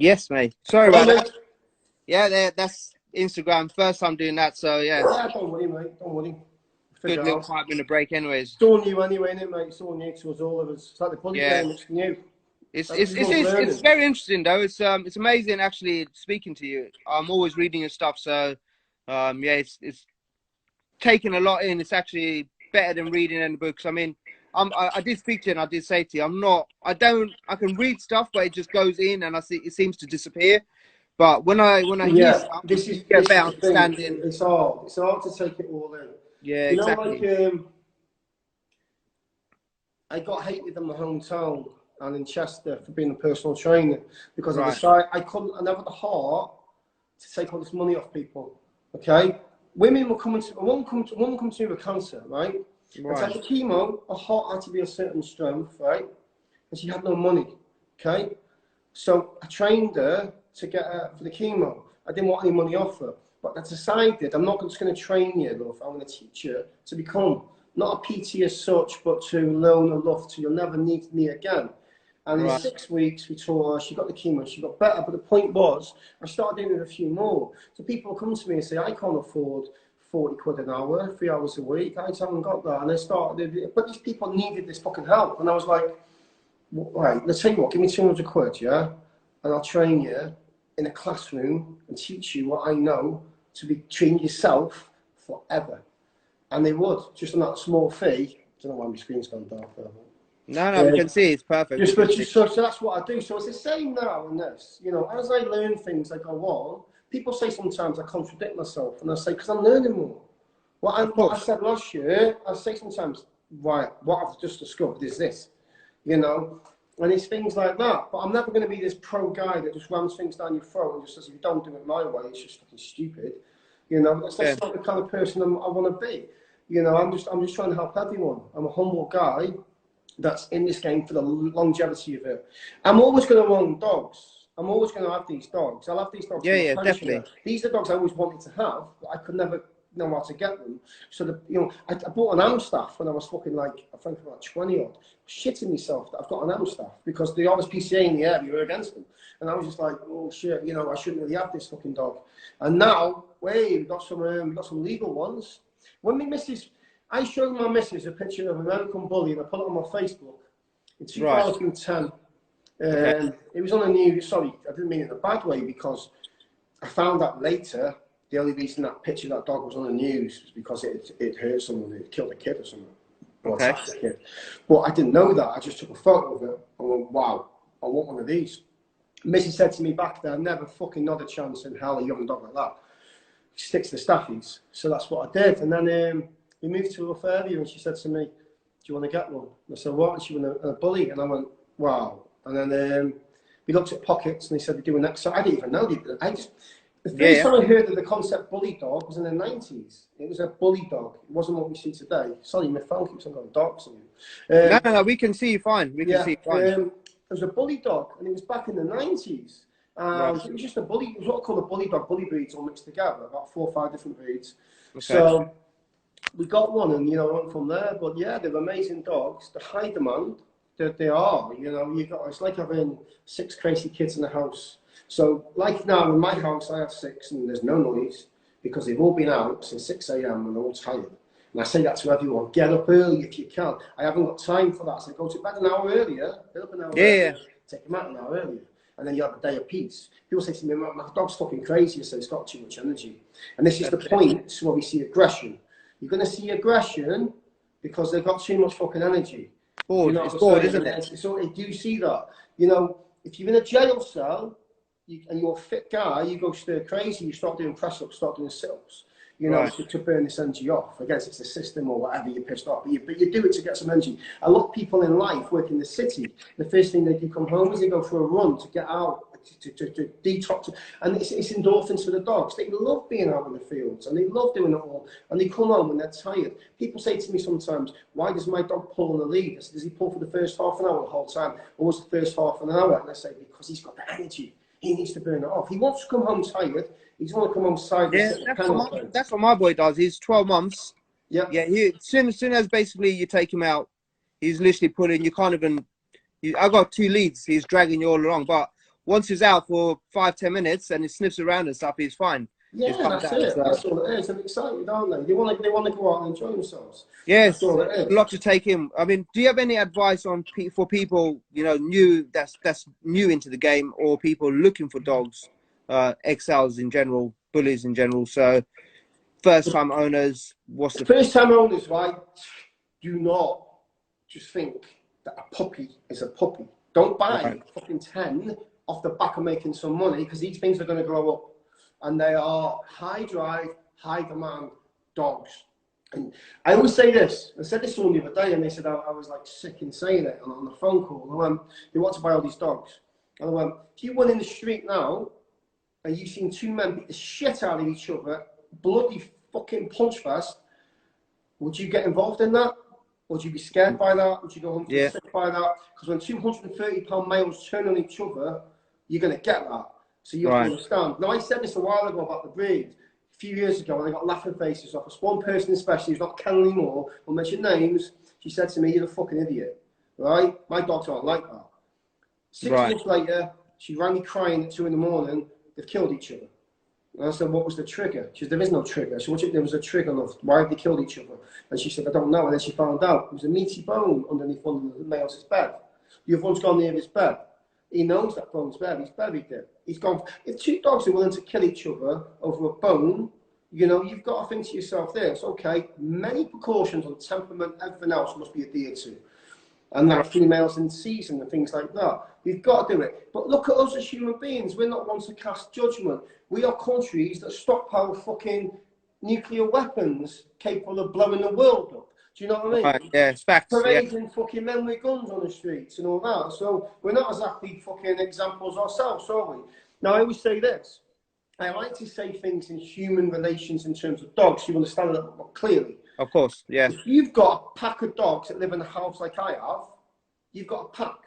Yes, mate. Sorry Hello, about mate. that. Yeah, that's Instagram. First time doing that, so yeah. Yeah, don't worry, mate. Don't worry. Good little 5-minute break, anyways. It's all new anyway, isn't it, mate? It's all new to us, all of us. It's like the bully Yeah. game. It's new. It's very interesting though. It's amazing actually speaking to you. I'm always reading your stuff, so yeah, it's taking a lot in. It's actually better than reading any books. I mean, I did speak to you and I did say to you, I can read stuff, but it just goes in and it seems to disappear. But when I hear stuff, you get a better understanding. It's hard to take it all in. Yeah, you know, exactly. like I got hated in my hometown and in Chester for being a personal trainer because I decided I never had the heart to take all this money off people. Okay, women were coming to one come to me with cancer, right? And take the chemo, her heart had to be a certain strength, right? And she had no money. Okay, so I trained her to get her for the chemo. I didn't want any money off her, but I decided I'm not just going to train you, love. I'm going to teach you to become not a PT as such, but to learn and love till you'll never need me again. And in 6 weeks, we taught her, she got the chemo, she got better. But the point was, I started doing a few more. So people come to me and say, I can't afford 40 quid an hour, 3 hours a week. I haven't got that. And I started, but these people needed this fucking help. And I was like, right, let's tell you what, give me 200 quid, yeah? And I'll train you in a classroom and teach you what I know to be train yourself forever. And they would, just on that small fee. I don't know why my screen's gone dark. No, we can see it's perfect. So that's what I do. So it's the same now in this. You know, as I learn things, I go on. People say sometimes I contradict myself, and I say, because I'm learning more. What I said last year, I say sometimes, right, what I've just discovered is this, you know, and it's things like that. But I'm never going to be this pro guy that just rams things down your throat and just says, if you don't do it my way, it's just fucking stupid. You know, that's not the kind of person I want to be. You know, I'm just trying to help everyone. I'm a humble guy that's in this game for the longevity of it. I'm always going to own dogs. I'm always going to have these dogs. I'll have these dogs. Yeah, definitely. These are dogs I always wanted to have, but I could never know how to get them. So, I bought an Amstaff when I was fucking like, I think about 20 odd, shitting myself that I've got an Amstaff because the honest PCA in the area were against them. And I was just like, oh shit, you know, I shouldn't really have this fucking dog. And now, we've got some legal ones. When my missus, I showed my missus a picture of an American Bully and I put it on my Facebook in 2010. It was on the news. Sorry, I didn't mean it in a bad way because I found out later the only reason that picture of that dog was on the news was because it hurt someone, it killed a kid or something. Or attacked a kid. But I didn't know that. I just took a photo of it and went, wow, I want one of these. Missy said to me back there, never fucking not a chance in hell a young dog like that sticks to staffies. So that's what I did. And then we moved to a rough area and she said to me, do you want to get one? And I said, what? And she went, a bully. And I went, wow. And then we looked at pockets and they said, we're doing that. So I didn't even know. The first time I heard of the concept bully dog was in the 90s. It was a bully dog. It wasn't what we see today. Sorry, my phone keeps on going dark. No, we can see you fine. We can see you fine. It was a bully dog and it was back in the 90s. It was just a bully, it was what I call a bully dog, bully breeds all mixed together, about 4 or 5 different breeds. So we got one and, went from there. But yeah, they're amazing dogs. The high demand that they are, it's like having 6 crazy kids in the house. So like now in my house, I have 6 and there's no noise because they've all been out since 6 a.m. and they're all tired. And I say that to everyone, get up early if you can. I haven't got time for that. So go to bed an hour earlier, get up an hour earlier, take them out an hour earlier. And then you have a day of peace. People say to me, my dog's fucking crazy, so it's got too much energy. And this is the point where we see aggression. You're going to see aggression because they've got too much fucking energy. It's bored, isn't it? So I do see that. If you're in a jail cell and you're a fit guy, you go stir crazy, you start doing press-ups, start doing sit-ups. To burn this energy off. I guess it's the system or whatever you're pissed off. But you do it to get some energy. A lot of people in life work in the city. The first thing they do come home is they go for a run to get out, to detox. And it's endorphins for the dogs. They love being out in the fields and they love doing it all. And they come home and they're tired. People say to me sometimes, why does my dog pull on the lead? I said, does he pull for the first half an hour the whole time? Or was the first half an hour? And I say, because he's got the energy. He needs to burn it off. He wants to come home tired. He doesn't want to come home tired. Yeah, that's what my boy does. He's 12 months. Yeah. As soon as basically you take him out, he's literally putting, you can't even, I got 2 leads. He's dragging you all along. But once he's out for 5-10 minutes and he sniffs around and stuff, he's fine. Yeah, that's it. So. That's all it is. They're excited, aren't they? They want to go out and enjoy themselves. Yes, that's all it is. A lot to take in. I mean, do you have any advice on for people, you know, that's new into the game, or people looking for dogs, XLs in general, bullies in general? So, first-time owners, what's the first-time owners? Right? Do not just think that a puppy is a puppy. Don't buy fucking 10 off the back of making some money, because these things are going to grow up. And they are high drive, high demand dogs. And I always say this. I said this to one the other day, and they said I was like sick in saying it on the phone call. I went, "You want to buy all these dogs?" And I went, "If you went in the street now and you seen two men beat the shit out of each other, bloody fucking punch fest, would you get involved in that? Would you be scared by that? Would you go home sick by that? Because when 230-pound males turn on each other, you're going to get that. So you have to understand." Now, I said this a while ago about the breed. A few years ago, when I got laughing faces off. This one person especially, who's not Ken anymore, will mention names, she said to me, "You're a fucking idiot." Right? My dogs aren't like that. 6 months later, she rang me crying at 2 in the morning. They've killed each other. And I said, "What was the trigger?" She said, "There is no trigger." So there was a trigger of why have they killed each other? And she said, "I don't know." And then she found out it was a meaty bone underneath one of the male's bed. The other one's gone near his bed. He knows that bone's there. He's buried it. He's gone. If two dogs are willing to kill each other over a bone, you know, you've got to think to yourself, "It's okay. Many precautions on temperament, everything else must be adhered to." And that females in season and things like that. We've got to do it. But look at us as human beings. We're not ones to cast judgment. We are countries that stockpile fucking nuclear weapons capable of blowing the world up. Do you know what I mean? Yeah, it's facts. Parading fucking men with guns on the streets and all that. So we're not exactly fucking examples ourselves, are we? Now, I always say this. I like to say things in human relations in terms of dogs, so you understand that more clearly. Of course, yeah. If you've got a pack of dogs that live in a house like I have, you've got a pack.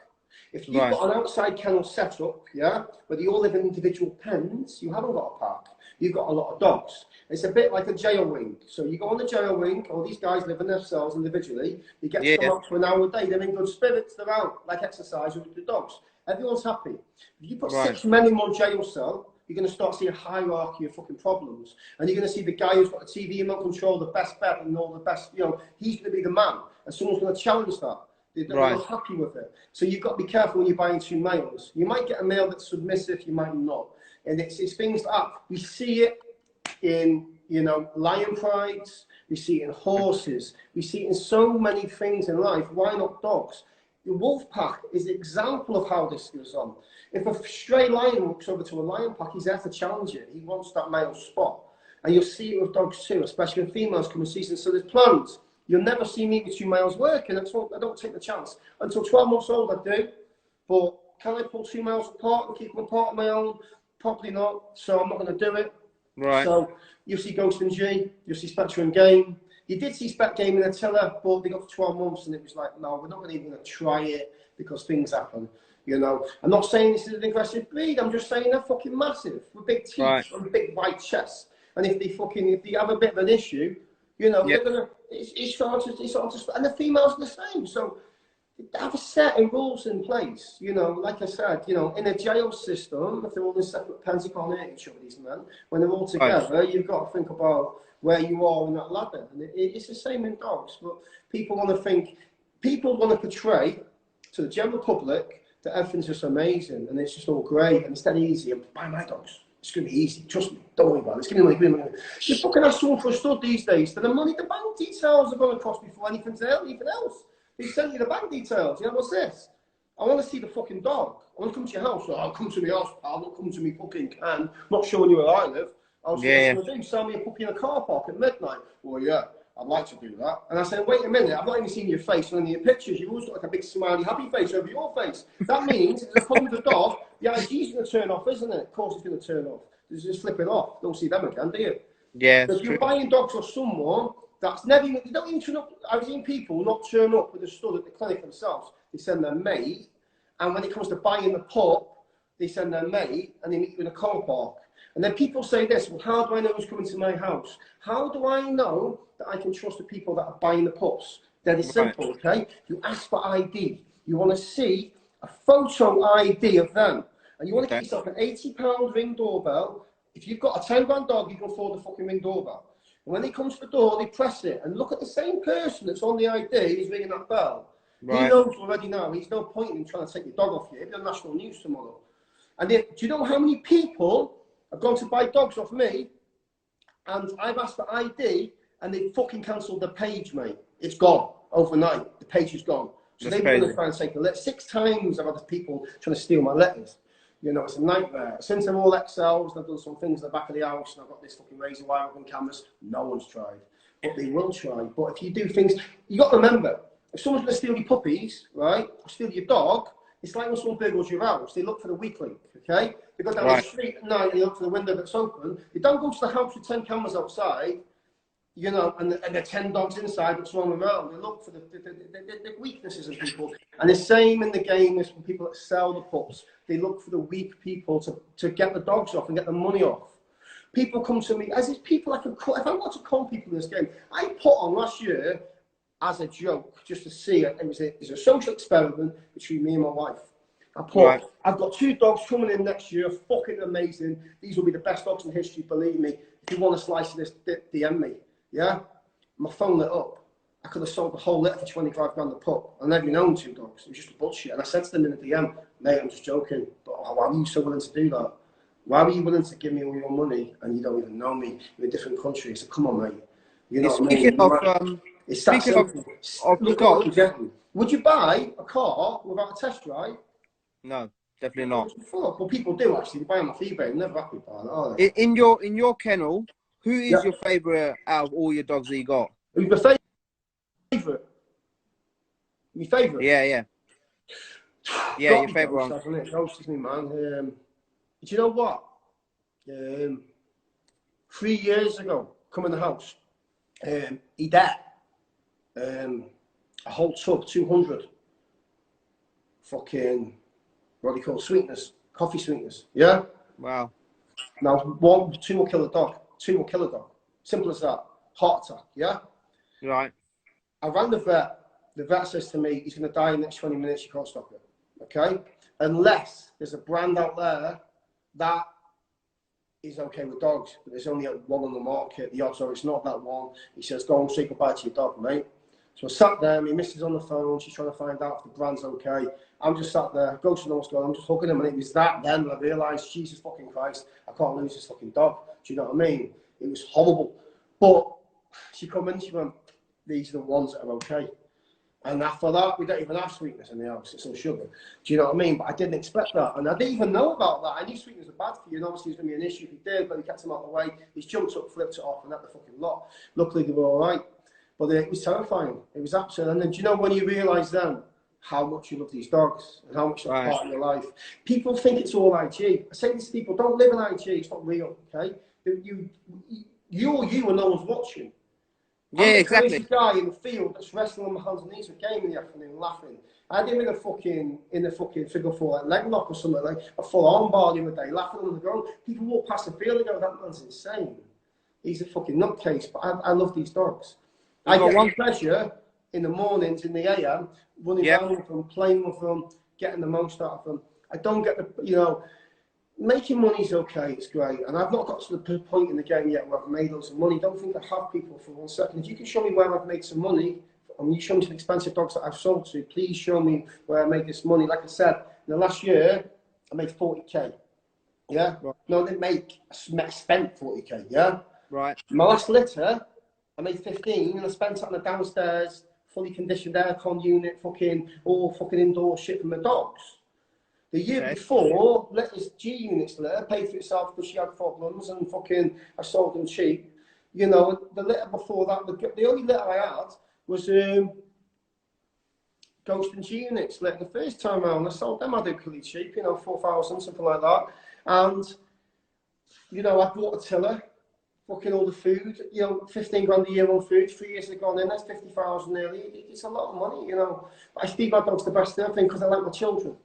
If you've got an outside kennel set up, where they all live in individual pens, you haven't got a pack. You've got a lot of dogs. It's a bit like a jail wing. So you go on the jail wing, all these guys live in their cells individually. You get them out for an hour a day. They're in good spirits. They're out, like exercise with the dogs. Everyone's happy. If you put 6 men in one jail cell, you're going to start seeing a hierarchy of fucking problems. And you're going to see the guy who's got the TV remote control, the best bet, and all the best, you know, he's going to be the man. And someone's going to challenge that. They're not happy with it. So you've got to be careful when you're buying 2 males. You might get a male that's submissive, you might not. And it's things like that. We see it in, you know, lion prides. We see it in horses. We see it in so many things in life. Why not dogs? The wolf pack is an example of how this goes on. If a stray lion walks over to a lion pack, he's there to challenge it. He wants that male spot. And you'll see it with dogs too, especially when females come in season. So there's plans. You'll never see me with 2 males working. I don't take the chance. Until 12 months old, I do. But can I pull 2 males apart and keep them apart on my own? Probably not. So I'm not going to do it. So you'll see Ghost and G. You'll see Spectre and Game. You did see Spec Game in a tiller, but they got to 12 months and it was like, no, we're not even going to try it because things happen. You know, I'm not saying this is an aggressive breed. I'm just saying they're fucking massive with big teeth and big white chests. And if they have a bit of an issue, you know, they're gonna. It's hard to, and the females are the same. So they have a set of rules in place. You know, like I said, you know, in a jail system, if they're all in separate pens, you can't hurt each other. These men, when they're all together, you've got to think about where you are in that ladder. And it's the same in dogs. But people want to portray to the general public that everything's just amazing and it's just all great and it's that easy. And buy my dogs. It's going to be easy. Trust me. Don't worry about it. It's going to be money. You fucking ask someone for a stud these days. The money, the bank details are going to cost before anything else. They send you the bank details. You know, what's this? I want to see the fucking dog. I want to come to your house. Oh, I'll come to my house, pal. Don't come to me fucking can. I'm not showing you where I live. I was going to do. Sell me a puppy in a car park at midnight. Well, yeah. I'd like to do that. And I said, wait a minute, I've not even seen your face on any of your pictures. You've always got like a big smiley, happy face over your face. That means if there's a problem with the dog, the IG's going to turn off, isn't it? Of course it's going to turn off. It's just flipping off. Don't see them again, do you? Yeah. So if you're buying dogs off someone that's never even, they don't even turn up. I've seen people not turn up with a stud at the clinic themselves. They send their mate. And when it comes to buying the pup, they send their mate and they meet you in a car park. And then people say this, well, how do I know who's coming to my house? How do I know that I can trust the people that are buying the pups? They're simple, okay? You ask for ID. You want to see a photo ID of them. And you want to get yourself an £80 ring doorbell. If you've got a 10 grand dog, you can afford the fucking ring doorbell. And when they come to the door, they press it and look at the same person that's on the ID who's ringing that bell. Right. He knows already now. He's no point in trying to take your dog off you. It'll be on national news tomorrow. And then, do you know how many people have gone to buy dogs off me? And I've asked for ID and they fucking cancelled the page, mate. It's gone overnight. The page is gone. So they've been going to try and take a letter. 6 times I've had people trying to steal my letters. You know, it's a nightmare. Since they're all XLs, I've done some things in the back of the house and I've got this fucking razor wire up on cameras. No one's tried. But they will try. But if you do things, you got to remember, if someone's going to steal your puppies, right, or steal your dog, it's like when someone burgles your house. They look for the weak link, okay? They go down the street at night and they look for the window that's open. They don't go to the house with 10 cameras outside, you know, and the 10 dogs inside that's roaming around. They look for the weaknesses of people. And the same in the game is when people that sell the pups. They look for the weak people to get the dogs off and get the money off. People come to me, as if people I can call, if I want to call people in this game, I put on last year as a joke, just to see it. It was a social experiment between me and my wife. I put, I've got 2 dogs coming in next year, fucking amazing. These will be the best dogs in history, believe me. If you want a slice of this, DM me. Yeah? My phone lit up. I could have sold the whole litter for 25 grand a pup. I never even owned 2 dogs. It was just bullshit. And I said to them in the DM, mate, I'm just joking. But why were you so willing to do that? Why were you willing to give me all your money and you don't even know me? You're in a different country. I said, come on, mate. You know what I mean? It's that simple. Look what you're getting. Would you buy a car without a test drive? No, definitely not. Well, people do actually. They buy them off eBay. They're never happy about it, are they? In your kennel, who is your favourite out of all your dogs that you got? Who's my favourite? Your favourite? Yeah, your favourite one. It Ghost is me, man. Do you know what? 3 years ago, come in the house, he died. A whole tub, 200 fucking, what do you call it, sweeteners, coffee sweeteners, yeah? Wow. Now, 2 will kill a dog, 2 will kill a dog. Simple as that. Heart attack, yeah? Right. I rang the vet says to me, he's going to die in the next 20 minutes, you can't stop it, okay? Unless there's a brand out there that is okay with dogs, but there's only 1 on the market, the odds are it's not that one. He says, go and say goodbye to your dog, mate. So I sat there, my missus on the phone, she's trying to find out if the brand's okay. I'm just sat there, Ghost to know what's going on, I'm just hugging him, and it was that then I realised, Jesus fucking Christ, I can't lose this fucking dog. Do you know what I mean? It was horrible. But she come in, she went, these are the ones that are okay. And after that, we don't even have sweetness in the house, it's all sugar. Do you know what I mean? But I didn't expect that, and I didn't even know about that. I knew sweetness was bad for you, and obviously it was going to be an issue if he did, but he kept him out of the way. He's jumped up, flipped it off, and had the fucking lot. Luckily, they were all right. But it was terrifying. It was absolute. And then, do you know when you realise then how much you love these dogs and how much they're part of your life? People think it's all IG. I say this to people, don't live in IG. It's not real, okay? You and no one's watching. Yeah, exactly. I'm the guy in the field that's wrestling on my hands and knees with game in the afternoon, laughing. I had him in a fucking figure 4 like leg lock or something, like a full arm bar the other day, laughing on the ground. People walk past the field and go, that man's insane. He's a fucking nutcase, but I love these dogs. I get one pleasure in the mornings, in the AM, running around with them, playing with them, getting the most out of them. I don't get the, you know, making money's okay, it's great. And I've not got to the point in the game yet where I've made loads of money. Don't think I have, people, for 1 second. If you can show me where I've made some money, and you show me some expensive dogs that I've sold to, please show me where I made this money. Like I said, in the last year, I made 40k. Yeah? Right. No, I didn't make, I spent 40k, yeah? Right. My last litter, I made 15 and I spent it on the downstairs, fully conditioned aircon unit, all fucking indoor shit for my dogs. The year before, litters, G units litter, paid for itself because she had problems and fucking, I sold them cheap. You know, the litter before that, the only litter I had was Ghost and G units litter. The first time around, I sold them adequately cheap, you know, 4,000, something like that. And, you know, I bought a tiller. Fucking all the food, you know, 15 grand a year on food, 3 years have gone in, that's 50,000 nearly. It's a lot of money, you know. But I feed my dogs the best thing because I like my children.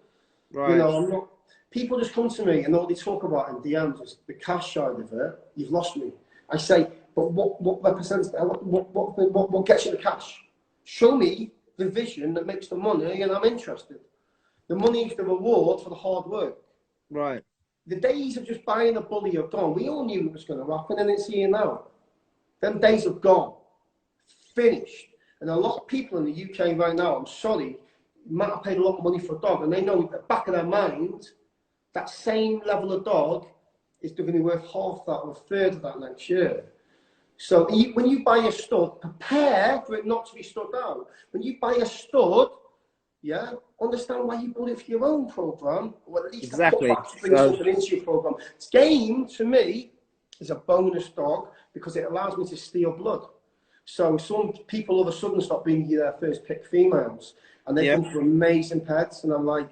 Right. You know, I'm not, people just come to me and all they talk about in DMs is the cash side of it. You've lost me. I say, but what represents that? What gets you the cash? Show me the vision that makes the money and I'm interested. The money is the reward for the hard work. Right. The days of just buying a bully are gone. We all knew it was going to happen, and it's here now. Them days have gone. Finished. And a lot of people in the UK right now, I'm sorry, might have paid a lot of money for a dog, and they know at the back of their mind that same level of dog is going to be worth half that or a third of that next year. So when you buy a stud, prepare for it not to be stud out. When you buy a stud, yeah, understand why you bought it for your own program, or at least Exactly. bring something into your program. Game to me is a bonus dog because it allows me to steal blood. So some people all of a sudden stop being their first pick females, and they come to amazing pets, and I'm like,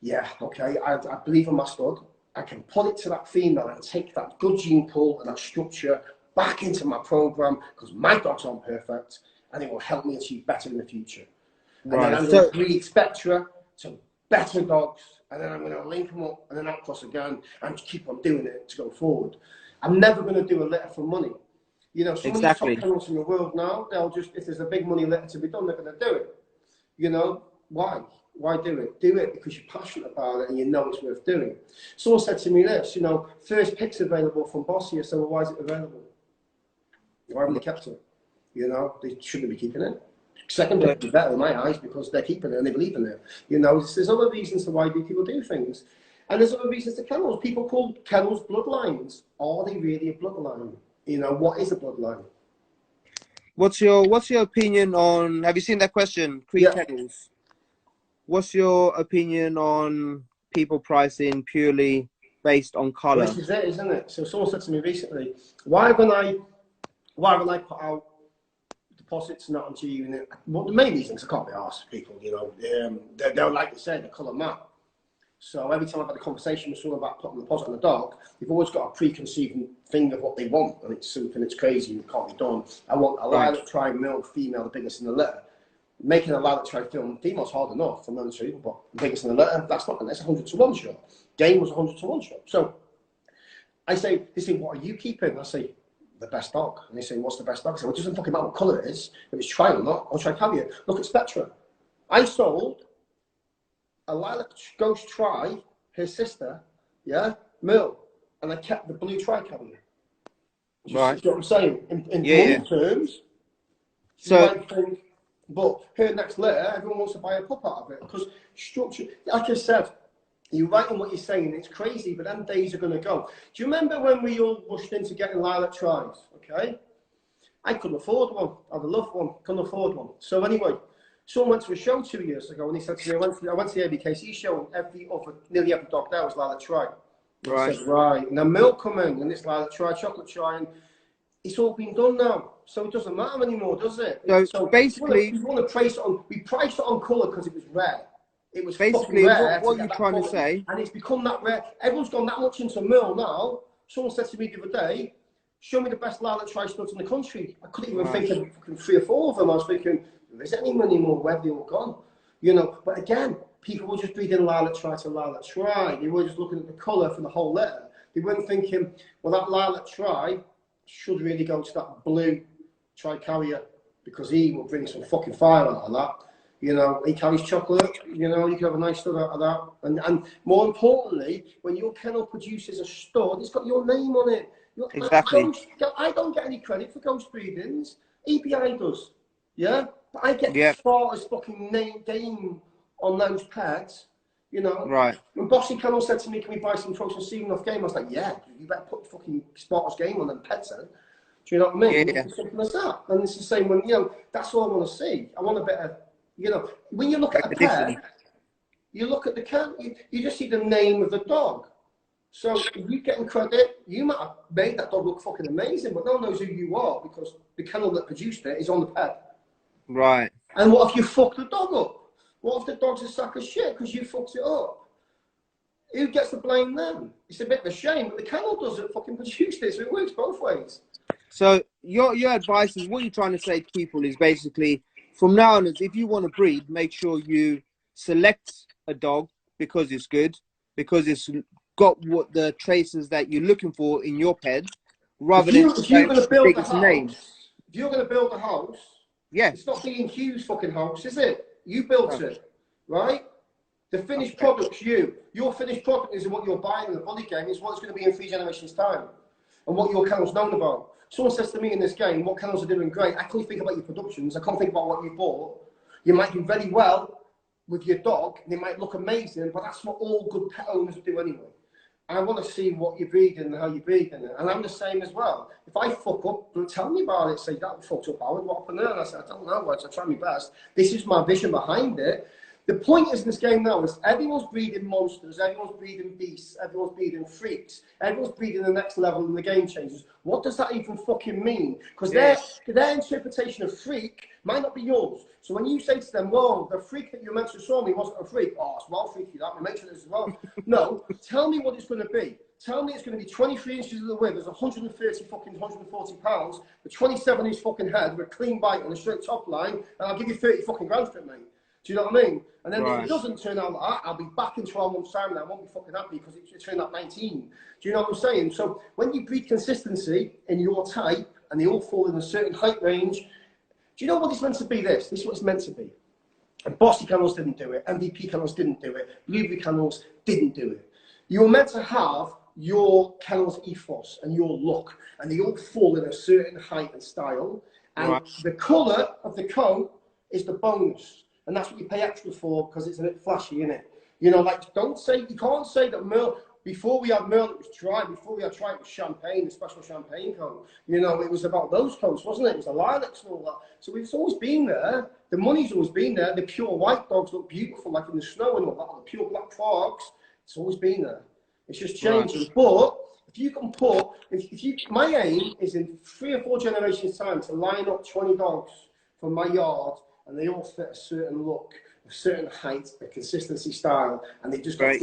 yeah, okay, I believe in my stud. I can pull it to that female and take that good gene pool and that structure back into my program because my dogs aren't perfect, and it will help me achieve better in the future. Right. And then I'm going to breed Spectra to better dogs, and then I'm going to link them up and then outcross again and keep on doing it to go forward. I'm never going to do a litter for money. You know, some of these top kennels in the world now, they'll just, if there's a big money litter to be done, they're going to do it. You know, why? Why do it? Do it because you're passionate about it and you know it's worth doing. Someone said to me this, you know, first pick's available from Bossier, so why is it available? Why haven't they kept it? You know, they shouldn't be keeping it. Second pick is better in my eyes because they're keeping it and they believe in it. You know, there's other reasons to why people do things. And there's other reasons to kennels. People call kennels bloodlines. Are they really a bloodline? You know, what is a bloodline? What's your opinion on, have you seen that question, kennels? What's your opinion on people pricing purely based on colour? Well, this is it, isn't it? So someone said to me recently, why haven't I put out deposits not onto unit? Well, the main reason is I can't be asked people, you know, they'll like to say the colour map. So every time I've had a conversation with someone about putting a deposit on the dog, they've always got a preconceived thing of what they want, and it's something that's crazy and can't be done. I want a lilac tri male female, the biggest in the litter. Making a lilac tri female's hard enough, I'm not sure, but the biggest in the litter, that's 100 to 1 shot. Game was 100 to 1 shot. So they say, what are you keeping? I say, the best dog. And they say, what's the best dog? I say, well, it doesn't fucking matter what colour it is. If it's tri or not, I'll try to have you. Look at Spectra. I sold a lilac ghost tri, her sister, yeah, Merle, and I kept the blue tri-cavalier. Right. You know what I'm saying? In money terms, so you might think, but her next litter, everyone wants to buy a pup out of it because structure, like I said, you're right in what you're saying, it's crazy, but them days are going to go. Do you remember when we all rushed into getting lilac tries? Okay, I couldn't afford one. I'd loved one, couldn't afford one. So anyway, someone went to a show 2 years ago and he said to me, I went to the ABKC show and nearly every dog there was lilac tri. Right. I said, right. And then Milk come in and it's lilac tri, chocolate tri, and it's all been done now. So it doesn't matter anymore, does it? So basically, we want to price it on, we priced it on colour because it was rare. It was basically rare. What you're trying to say. And it's become that rare. Everyone's gone that much into Merle now. Someone said to me the other day, show me the best lilac tri studs in the country. I couldn't even think of fucking 3 or 4 of them. I was thinking, is there any money more? Where have they all gone? You know, but again, people were just breeding lilac tri to lilac tri. They were just looking at the colour for the whole litter. They weren't thinking, well, that lilac tri should really go to that blue tri-carrier because he will bring some fucking fire out of that. You know, he carries chocolate, you know, you can have a nice stud out of that. And more importantly, when your kennel produces a stud, it's got your name on it. Exactly. I don't get any credit for ghost breedings. EBI does. Yeah? But I get Sparta's fucking game on those pets, you know. Right. When Bossy Kennel said to me, can we buy some frozen semen off game? I was like, yeah, you better put fucking Sparta's game on them pets then. Do you know what I mean? Yeah. Something like that. And it's the same when, you know, that's all I want to see. I want a bit of, you know, when you look at a pet, you look at the cat, you just see the name of the dog. So if you're getting credit, you might have made that dog look fucking amazing, but no one knows who you are because the kennel that produced it is on the pet. Right. And what if you fuck the dog up? What if the dog's a sack of shit because you fucked it up? Who gets to blame them? It's a bit of a shame, but the kennel doesn't fucking produce this, so it works both ways. So your advice is, what you're trying to say to people is basically, from now on, if you want to breed, make sure you select a dog because it's good, because it's got what the traces that you're looking for in your pet, rather than if you're going to build a house, if you're going to build a house, it's not being Hugh's fucking house, is it? You built it, right? The finished product's you. Your finished product isn't what you're buying in the bully game. It's what it's going to be in 3 generations' time. And what your kennel's known about. Someone says to me in this game, what kennels are doing great. I can't think about your productions. I can't think about what you bought. You might do very well with your dog, and it might look amazing, but that's what all good pet owners do anyway. I want to see what you're breeding and how you're breeding it. And I'm the same as well. If I fuck up, tell me about it. Say, that fucked up, Howard. What happened there? And I said, I don't know. I try my best. This is my vision behind it. The point is in this game now is everyone's breeding monsters, everyone's breeding beasts, everyone's breeding freaks, everyone's breeding the next level in the game changes. What does that even fucking mean? Because their interpretation of freak might not be yours. So when you say to them, well, the freak that you mentioned saw me wasn't a freak. Oh, it's well freaky that. We mentioned this as well. No, tell me what it's going to be. Tell me it's going to be 23 inches of the width, there's 140 pounds, with 27-inch fucking head, with a clean bite and a straight top line, and I'll give you 30 fucking grand for it, mate. Do you know what I mean? And then if it doesn't turn out like that, I'll be back in 12 months' time and I won't be fucking happy because it turned out 19. Do you know what I'm saying? So when you breed consistency in your type and they all fall in a certain height range, do you know what it's meant to be this? This is what it's meant to be. And Bossy Kennels didn't do it. MVP Kennels didn't do it. Blueberry Kennels didn't do it. You're meant to have your kennel's ethos and your look, and they all fall in a certain height and style. And the colour of the coat is the bonus. And that's what you pay extra for because it's a bit flashy, isn't it? You know, like, you can't say that Merle, before we had Merle, it was dry, before we had Try, it was champagne, the special champagne coat. You know, it was about those coats, wasn't it? It was the lilacs and all that. So it's always been there. The money's always been there. The pure white dogs look beautiful, like in the snow and all that. The pure black frogs, it's always been there. It's just changing. But if you can put, my aim is in 3 or 4 generations' time to line up 20 dogs from my yard, and they all fit a certain look, a certain height, a consistency style, and they just got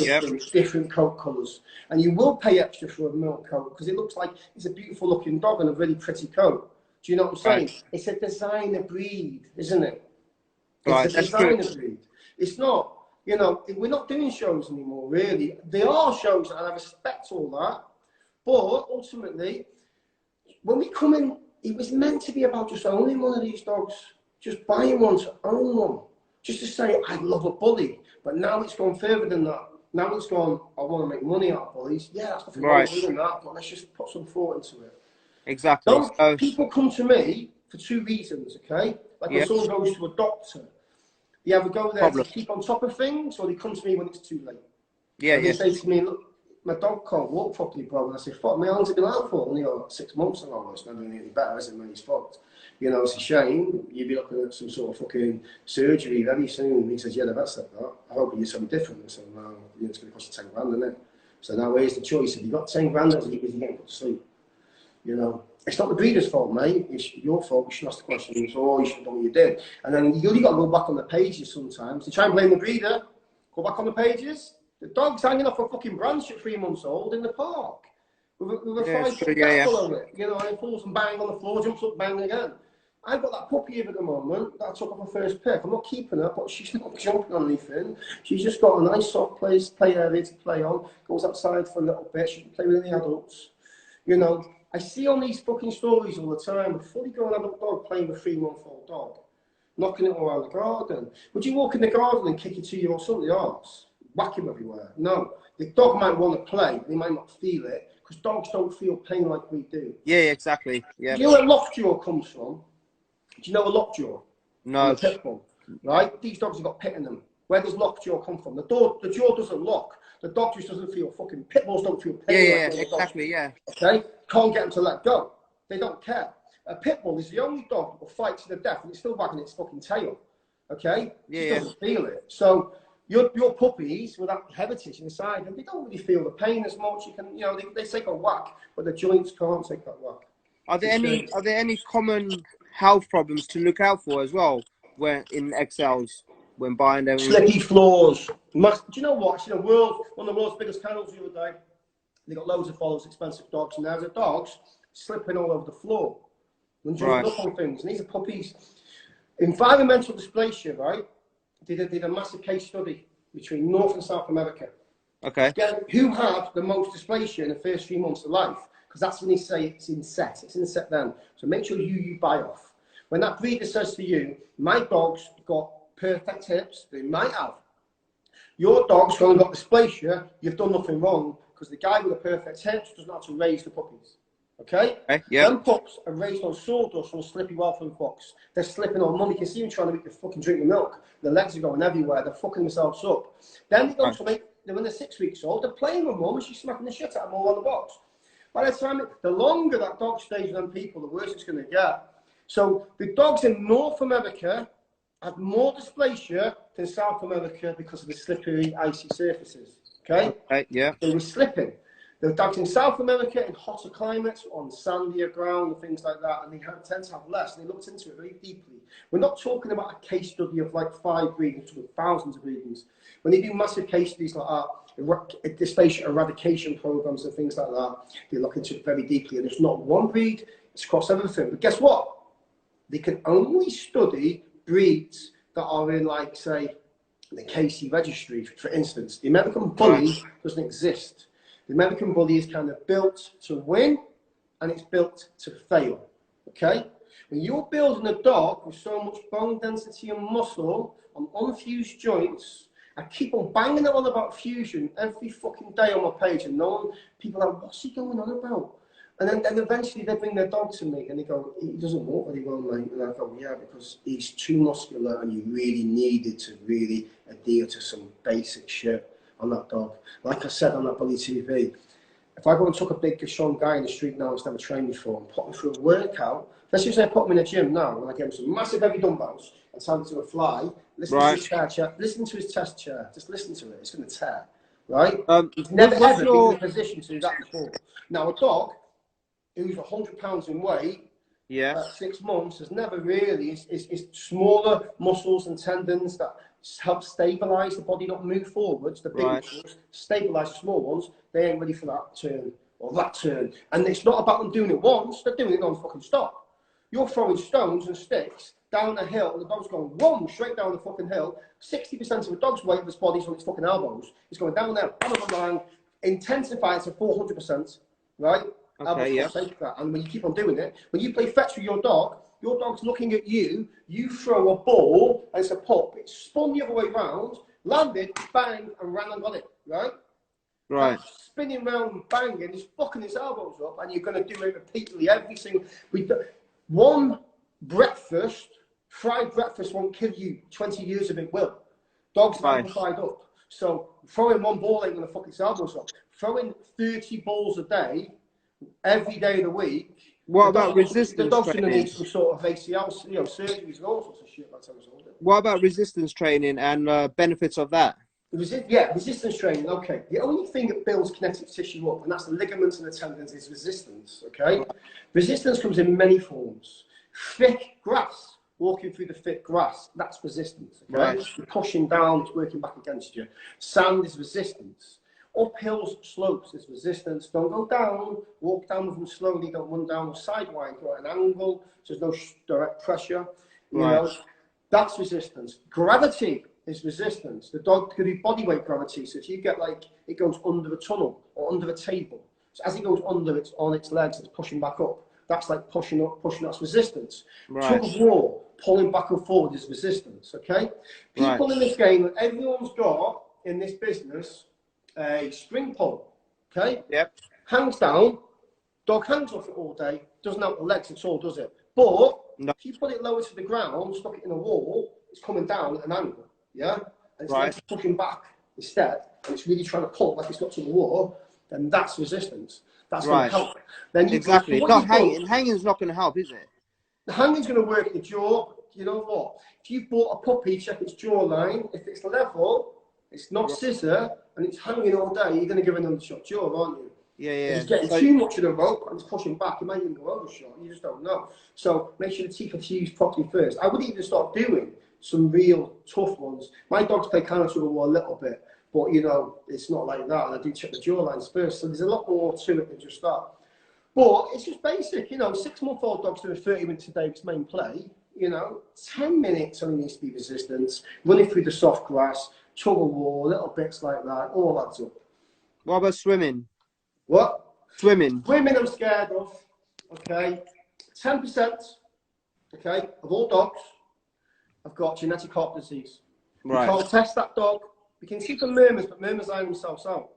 different coat colours. And you will pay extra for a milk coat because it looks like it's a beautiful looking dog and a really pretty coat. Do you know what I'm saying? It's a designer breed, isn't it? It's a designer breed. It's not, you know, we're not doing shows anymore, really. There are shows, and I respect all that. But ultimately, when we come in, it was meant to be about just owning one of these dogs. Just buying one to own one. Just to say, I love a bully. But now it's gone further than that. Now it's gone, I want to make money out of bullies. Yeah, that's nothing wrong with doing that, but let's just put some thought into it. Exactly. People come to me for 2 reasons, okay? Like when someone goes to a doctor, they either go there to keep on top of things, or they come to me when it's too late. And they say to me, look, my dog can't walk properly, bro. And I say, fuck, my hands have been out for only 6 months ago. It's not doing any better, is it, when he's fucked? You know, it's a shame. You'd be looking at some sort of fucking surgery very soon. And he says, yeah, the vet said that. I hope you do something different. I said, well, it's going to cost you 10 grand, isn't it? So now where's the choice? If you got 10 grand, is he getting put to sleep? You know, it's not the breeder's fault, mate. It's your fault. You should ask the questions, or you should have done what you did. And then you only got to go back on the pages sometimes. To try and blame the breeder, go back on the pages. The dog's hanging off a fucking branch at 3 months old in the park. With a 5-foot apple on it. You know, and it falls and bang on the floor, jumps up, bang again. I've got that puppy here at the moment that I took off her first pick. I'm not keeping her, but she's not jumping on anything. She's just got a nice soft play area to play on. Goes outside for a little bit. She can play with any adults. You know, I see on these fucking stories all the time a fully grown adult dog playing with a 3-month-old dog, knocking it all around the garden. Would you walk in the garden and kick your 2-year-old son in the arse? Whack him everywhere? No. The dog might want to play, they might not feel it, because dogs don't feel pain like we do. Yeah, exactly. Yeah. Do you know where lockjaw comes from? Do you know a lockjaw? No. A Pitbull, right? These dogs have got pit in them. Where does lockjaw come from? The jaw doesn't lock. The dog just doesn't feel fucking. Pitbulls don't feel pain. Yeah, exactly. Yeah. Okay, can't get them to let go. They don't care. A Pitbull is the only dog that will fight to the death, and it's still wagging its fucking tail. Okay, it doesn't feel it. So your puppies with that heritage inside, and they don't really feel the pain as much. You can, you know, they take a whack, but the joints can't take that whack. Are there any common health problems to look out for as well when in XLs when buying them? Slippy floors. Do you know what? Actually, one of the world's biggest kennels the other day. They got loads of followers, expensive dogs, and now the dogs slipping all over the floor and jumping up on things. And these are puppies. Environmental dysplasia, right? Did a massive case study between North and South America. Okay. Who have the most dysplasia in the first 3 months of life? Because that's when they say it's inset. It's inset then. So make sure you buy off. When that breeder says to you, my dog's got perfect hips, they might have, Your dog's only got dysplasia, you've done nothing wrong, because the guy with a perfect head doesn't know how to raise the puppies. Okay? Yeah. Them pups are raised on sawdust from slippy welfare fox. They're slipping on mum. You can see them trying to make the fucking drink the milk. Their legs are going everywhere. They're fucking themselves up. Then they go to make, when they're 6 weeks old, they're playing with mum and she's smacking the shit out of them all on the box. By the time, the longer that dog stays with them people, the worse it's going to get. So the dogs in North America had more dysplasia than South America because of the slippery, icy surfaces. Okay? Yeah. They were slipping. The dogs in South America in hotter climates, on sandier ground and things like that, and they tend to have less. And they looked into it very deeply. We're not talking about a case study of like 5 breedings, we're talking thousands of breedings. When they do massive case studies like that, dysplasia eradication programs and things like that, they look into it very deeply. And it's not one breed, it's across everything. But guess what? They can only study breeds that are in, like, say, the KC registry. For instance, the American Bully doesn't exist. The American Bully is kind of built to win and it's built to fail. Okay? When you're building a dog with so much bone density and muscle on unfused joints, I keep on banging on about fusion every fucking day on my page, and people are like, what's he going on about? And then eventually they bring their dog to me and they go, he doesn't walk very well, mate. And I go, yeah, because he's too muscular and you really needed to really adhere to some basic shit on that dog. Like I said on that Bully TV, if I go and took a big strong guy in the street now who's never trained before and put him through a workout, let's just say I put him in a gym now and I give him some massive heavy dumbbells and tell him to a fly, listen to his chair, listen to his test chair, just listen to it, it's going to tear, right? He's never ever been in a position to do that before. Now a dog who's 100 pounds in weight, at 6 months, has never really, is smaller muscles and tendons that help stabilize the body, not move forwards. The big muscles stabilize the small ones. They ain't ready for that turn or that turn. And it's not about them doing it once, they're doing it non-fucking stop. You're throwing stones and sticks down a hill, and the dog's going whoom, straight down the fucking hill. 60% of a dog's weight of its body's on its fucking elbows. It's going down there, bang, bang, bang, intensify it to 400%, right? Okay, yeah. That. And when you keep on doing it, when you play fetch with your dog's looking at you, you throw a ball, and it's a pop, it's spun the other way round, landed, bang, and ran and got it, right? Right. That spinning round and banging, he's fucking his elbows up, and you're going to do it repeatedly every single week. One breakfast, fried breakfast won't kill you. 20 years of it will. Dogs aren't fried up. So throwing one ball ain't going to fuck his elbows up. Throwing 30 balls a day, every day of the week. What about resistance training? The dog's going to need training? some sort of ACL, surgeries and all sorts of shit by the time it's older. What about resistance training and benefits of that? Resistance training, okay. The only thing that builds connective tissue up, and that's the ligaments and the tendons, is resistance, okay? Resistance comes in many forms. Thick grass, walking through the thick grass, that's resistance, okay? You're pushing down, it's working back against you. Sand is resistance. Uphill slopes is resistance. Don't go down, walk down with them slowly, don't run down or sidewind, go at an angle, so there's no direct pressure. You know, that's resistance. Gravity is resistance. The dog could do body weight gravity, so if you get like, it goes under a tunnel or under a table. So as it goes under, it's on its legs, it's pushing back up. That's like pushing up, that's resistance. Tug of war, pulling back and forward is resistance, okay? People in this game, everyone's got in this business, a spring pole, okay? Yep. Hangs down, dog hangs off it all day, doesn't have the legs at all, does it? But if you put it lower to the ground, stuck it in a wall, it's coming down at an angle, yeah? And it's like pushing back instead, and it's really trying to pull like it's got to the wall, then that's resistance. That's going to help. Then you exactly. Not hanging. Hanging's not going to help, is it? The hanging's going to work the jaw. You know what? If you bought a puppy, check its jawline. If it's level, it's not scissor, and it's hanging all day, you're going to give it another shot jaw, aren't you? Yeah, yeah. If it's getting too much of the rope and it's pushing back, it might even go over shot. You just don't know. So make sure the teeth are fused properly first. I would even start doing some real tough ones. My dogs play kind of tug of war a little bit, but you know, it's not like that. And I do check the jawlines first. So there's a lot more to it than just that. But it's just basic, you know, 6-month-old dogs doing 30 minutes a day of its main play. You know, 10 minutes only needs to be resistance, running through the soft grass, tug of war, little bits like that, all adds up. What about swimming? What? Swimming. Swimming I'm scared of, okay? 10%, okay, of all dogs have got genetic heart disease. You can't test that dog We can keep them murmurs, but murmurs iron themselves out.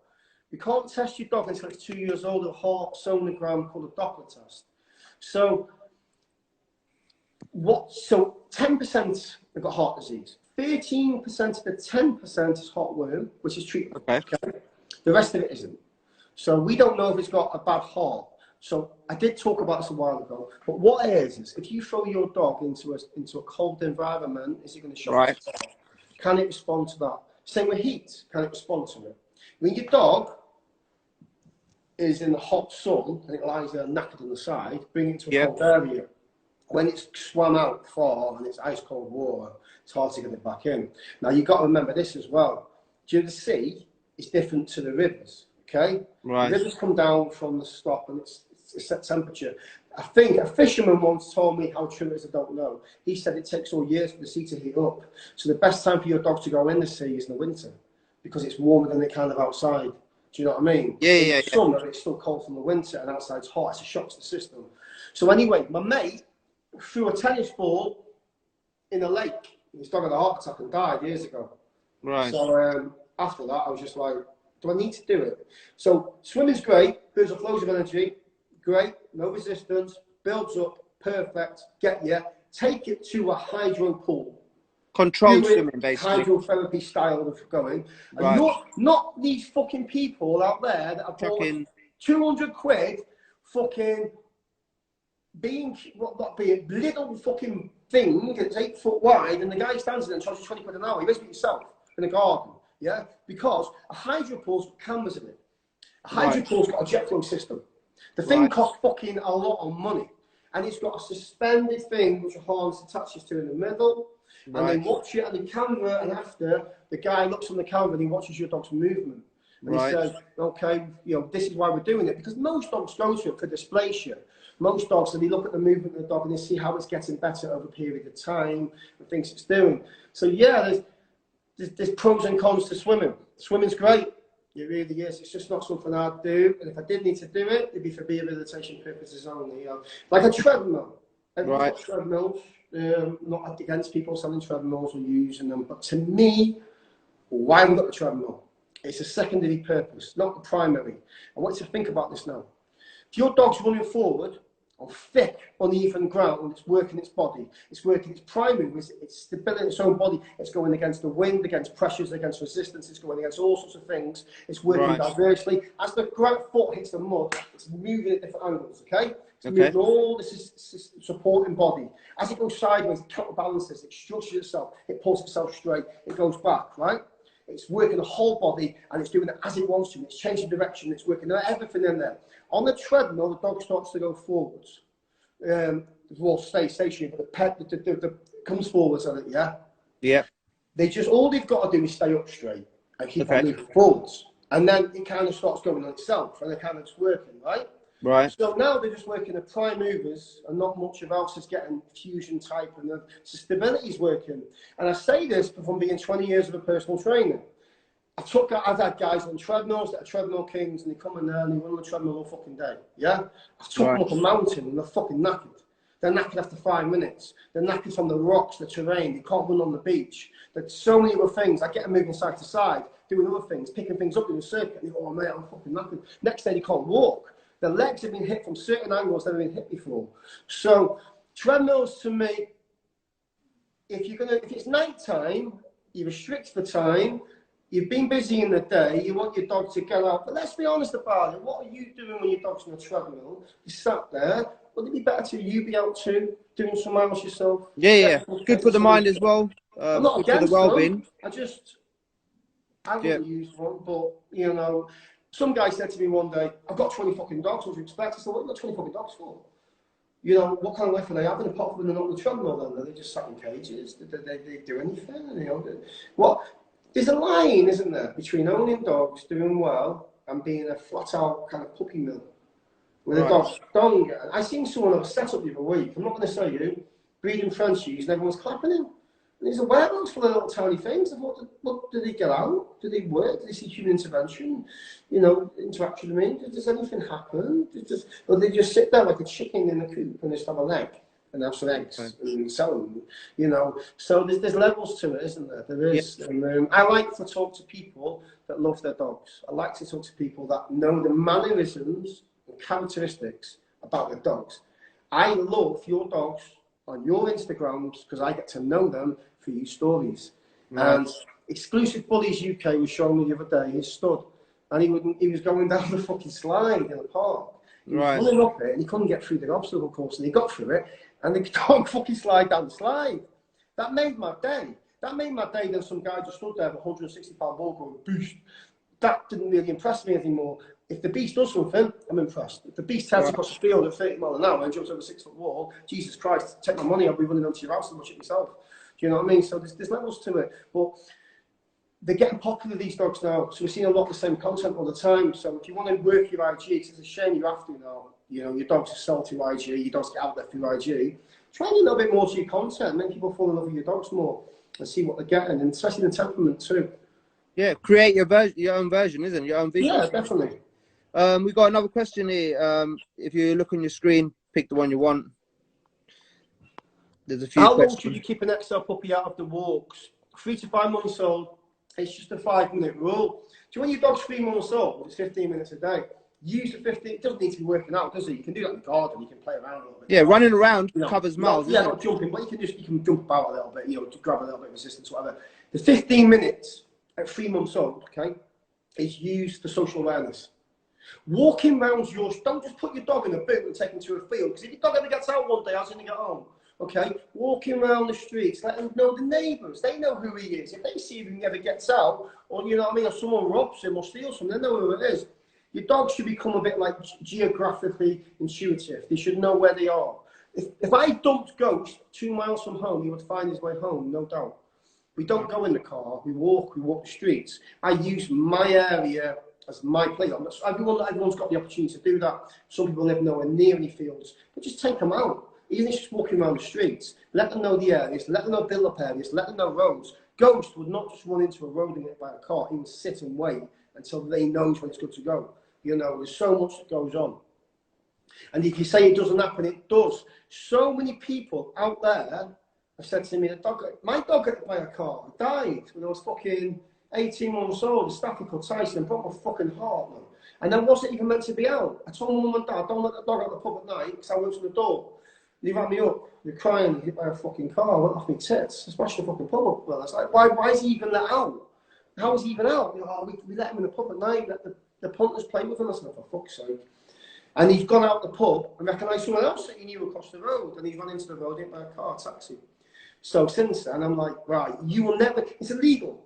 We can't test your dog until it's 2 years old with a heart sonogram called a Doppler test. So 10% have got heart disease. 13% of the 10% is heartworm, which is treatable. Okay. The rest of it isn't. So we don't know if it's got a bad heart. So I did talk about this a while ago. But what it is if you throw your dog into a cold environment, is it going to shock its heart? Can it respond to that? Same with heat. Can it respond to it? When your dog is in the hot sun and it lies there knackered on the side, bring it to a cold area. When it's swam out far and it's ice cold water, it's hard to get it back in. Now you've got to remember this as well. The sea is different to the rivers. Okay, the rivers come down from the stop and it's a set temperature. I think a fisherman once told me, how true it is, I don't know. He said it takes all years for the sea to heat up. So the best time for your dog to go in the sea is in the winter because it's warmer than it kind of outside. Do you know what I mean? In summer, it's still cold from the winter and outside's hot. It's a shock to the system. So anyway, my mate threw a tennis ball in a lake. His dog had a heart attack and died years ago. So after that, I was just like, do I need to do it? So swimming's great, builds up loads of energy, great, no resistance, builds up, perfect, get you. Take it to a hydro pool. Controlled swimming, basically. Hydrotherapy style of going. And not these fucking people out there that have bought 200 quid fucking little fucking thing that's 8 foot wide and the guy stands there and charges 20 quid an hour. You basically yourself in a garden. Yeah, because a hydro pool's got cameras in it. A hydro pool's got a jet flow system. The thing costs fucking a lot of money. And it's got a suspended thing which a harness attaches to in the middle. And they watch it on the camera, and after, the guy looks on the camera and he watches your dog's movement. And he says, okay, this is why we're doing it. Because most dogs go to it for dysplasia. Most dogs, they look at the movement of the dog and they see how it's getting better over a period of time and things it's doing. So yeah, there's pros and cons to swimming. Swimming's great. It really is. It's just not something I'd do. And if I did need to do it, it'd be for rehabilitation purposes only. Like a treadmill. Everyone's got treadmills. Not against people selling treadmills or using them. But to me, why have we got the treadmill? It's a secondary purpose, not the primary. I want you to think about this now. If your dog's running forward on thick, uneven ground, it's working its body. It's working its primary, it's stability in its own body. It's going against the wind, against pressures, against resistance. It's going against all sorts of things. It's working diversely. As the foot hits the mud, it's moving at different angles, okay? It's moving all this supporting body. As it goes sideways, it counterbalances, it structures itself, it pulls itself straight, it goes back, right? It's working the whole body and it's doing it as it wants to. It's changing direction, it's working everything in there. On the treadmill, the dog starts to go forwards. Well, stay stationary, but the comes forwards on it, yeah? All they've got to do is stay up straight and keep on moving forwards. And then it kind of starts going on itself and it kind of just working, right? So now they're just working the prime movers and not much of else is getting fusion type and the stability's working. And I say this from being 20 years of a personal trainer. I've had guys on treadmills that are treadmill kings and they come in there and they run on the treadmill all fucking day. Yeah? I've took them up a mountain and they're fucking knackered. They're knackered after 5 minutes. They're knackered from the rocks, the terrain. They can't run on the beach. There's so many other things. I get them moving side to side, doing other things, picking things up in a circuit. And they go, oh mate, I'm fucking knackered. Next day they can't walk. Their legs have been hit from certain angles they've been hit before. So treadmills to me, if it's night time, you restrict the time. You've been busy in the day, you want your dog to get out, but let's be honest about it. What are you doing when your dog's on a treadmill? You sat there, would it be better to you be out too, doing some miles yourself? Yeah. Good for the mind as well. I'm not against the well-being. I wouldn't use one, but, some guy said to me one day, I've got 20 fucking dogs, what do you expect? I said, what have you got 20 fucking dogs for? What kind of life are they having apart from they're not on the treadmill then? They just sat in cages, they do anything, There's a line, isn't there, between owning dogs, doing well, and being a flat-out kind of puppy mill. With a dog's dong. I seen someone have a setup the other week, I'm not going to say you, breeding Frenchies, and everyone's clapping him. And there's a warehouse full of little tiny things. I thought, what, did they get out? Did they work? Did they see human intervention? Interaction with me? Does anything happen? Or they just sit there like a chicken in a coop and just have a leg and have some eggs and sell them, you know. So there's levels to it, isn't there? There is. Yeah. And I like to talk to people that love their dogs. I like to talk to people that know the mannerisms and characteristics about their dogs. I love your dogs on your Instagrams because I get to know them through your stories. Right. And Exclusive Bullies UK was showing me the other day his stud, and he was going down the fucking slide in the park. He was running up it and he couldn't get through the obstacle course, and he got through it, and the dog fucking slide down the slide. That made my day. That made my day. Then some guy just stood there with a 160-pound ball going beast. That didn't really impress me anymore. If the beast does something, I'm impressed. If the beast heads across the field at 30 miles an hour and jumps over a 6-foot wall, Jesus Christ, take my money, I'll be running onto your house and watch it myself. Do you know what I mean? So there's levels to it. But they're getting popular, these dogs now. So we're seeing a lot of the same content all the time. So if you want to work your IG, it's a shame you have to now. You know, your dogs are sold to IG, your dogs get out there through IG. Try a little bit more to your content, make people fall in love with your dogs more and see what they're getting, and especially the temperament too. Yeah, create your own version, isn't it? Your own vision. Yeah, definitely. We got another question here. If you look on your screen, pick the one you want. There's a few questions. How long should you keep an XL puppy out of the walks? 3 to 5 months old. It's just a 5-minute rule. So when your dog's 3 months old, it's 15 minutes a day. Use the 15. It doesn't need to be working out, does it? You can do that in the garden. You can play around a little bit. Yeah, running around covers miles. Yeah, not jumping, but you can jump about a little bit. You know, to grab a little bit of resistance, whatever. The 15 minutes at 3 months old, okay, is used for social awareness. Walking around don't just put your dog in a boot and take him to a field, because if your dog ever gets out one day, how's he going to get home? Okay, walking around the streets, let them know the neighbours. They know who he is. If they see him, he never gets out, or you know what I mean, or someone robs him or steals him, they know who it is. Your dog should become a bit like geographically intuitive. They should know where they are. If I dumped Ghost 2 miles from home, he would find his way home, no doubt. We don't go in the car. We walk the streets. I use my area as my place. Everyone's got the opportunity to do that. Some people live nowhere near any fields, but just take them out. Even if it's just walking around the streets, let them know the areas, let them know build-up areas, let them know roads. Ghost would not just run into a road and get by a car. He would sit and wait until they knows when it's good to go. You know, there's so much that goes on. And if you say it doesn't happen, it does. So many people out there have said to me, my dog got hit by a car, died when I was fucking 18 months old. A staffy called Tyson and broke my fucking heart, man. And I wasn't even meant to be out. I told my mum and dad, don't let the dog out the pub at night because I went to the door. They rang me up, you're crying, you hit by a fucking car. I went off my tits. I smashed the fucking pub up. Well, I was like, why is he even let out? How is he even out? You know, we let him in the pub at night, let the punters play with him. I said, for fuck's sake. And he's gone out the pub and recognised someone else that he knew across the road, and he's run into the road, hit by a car, taxi. So since then, I'm like, right, you will never, it's illegal.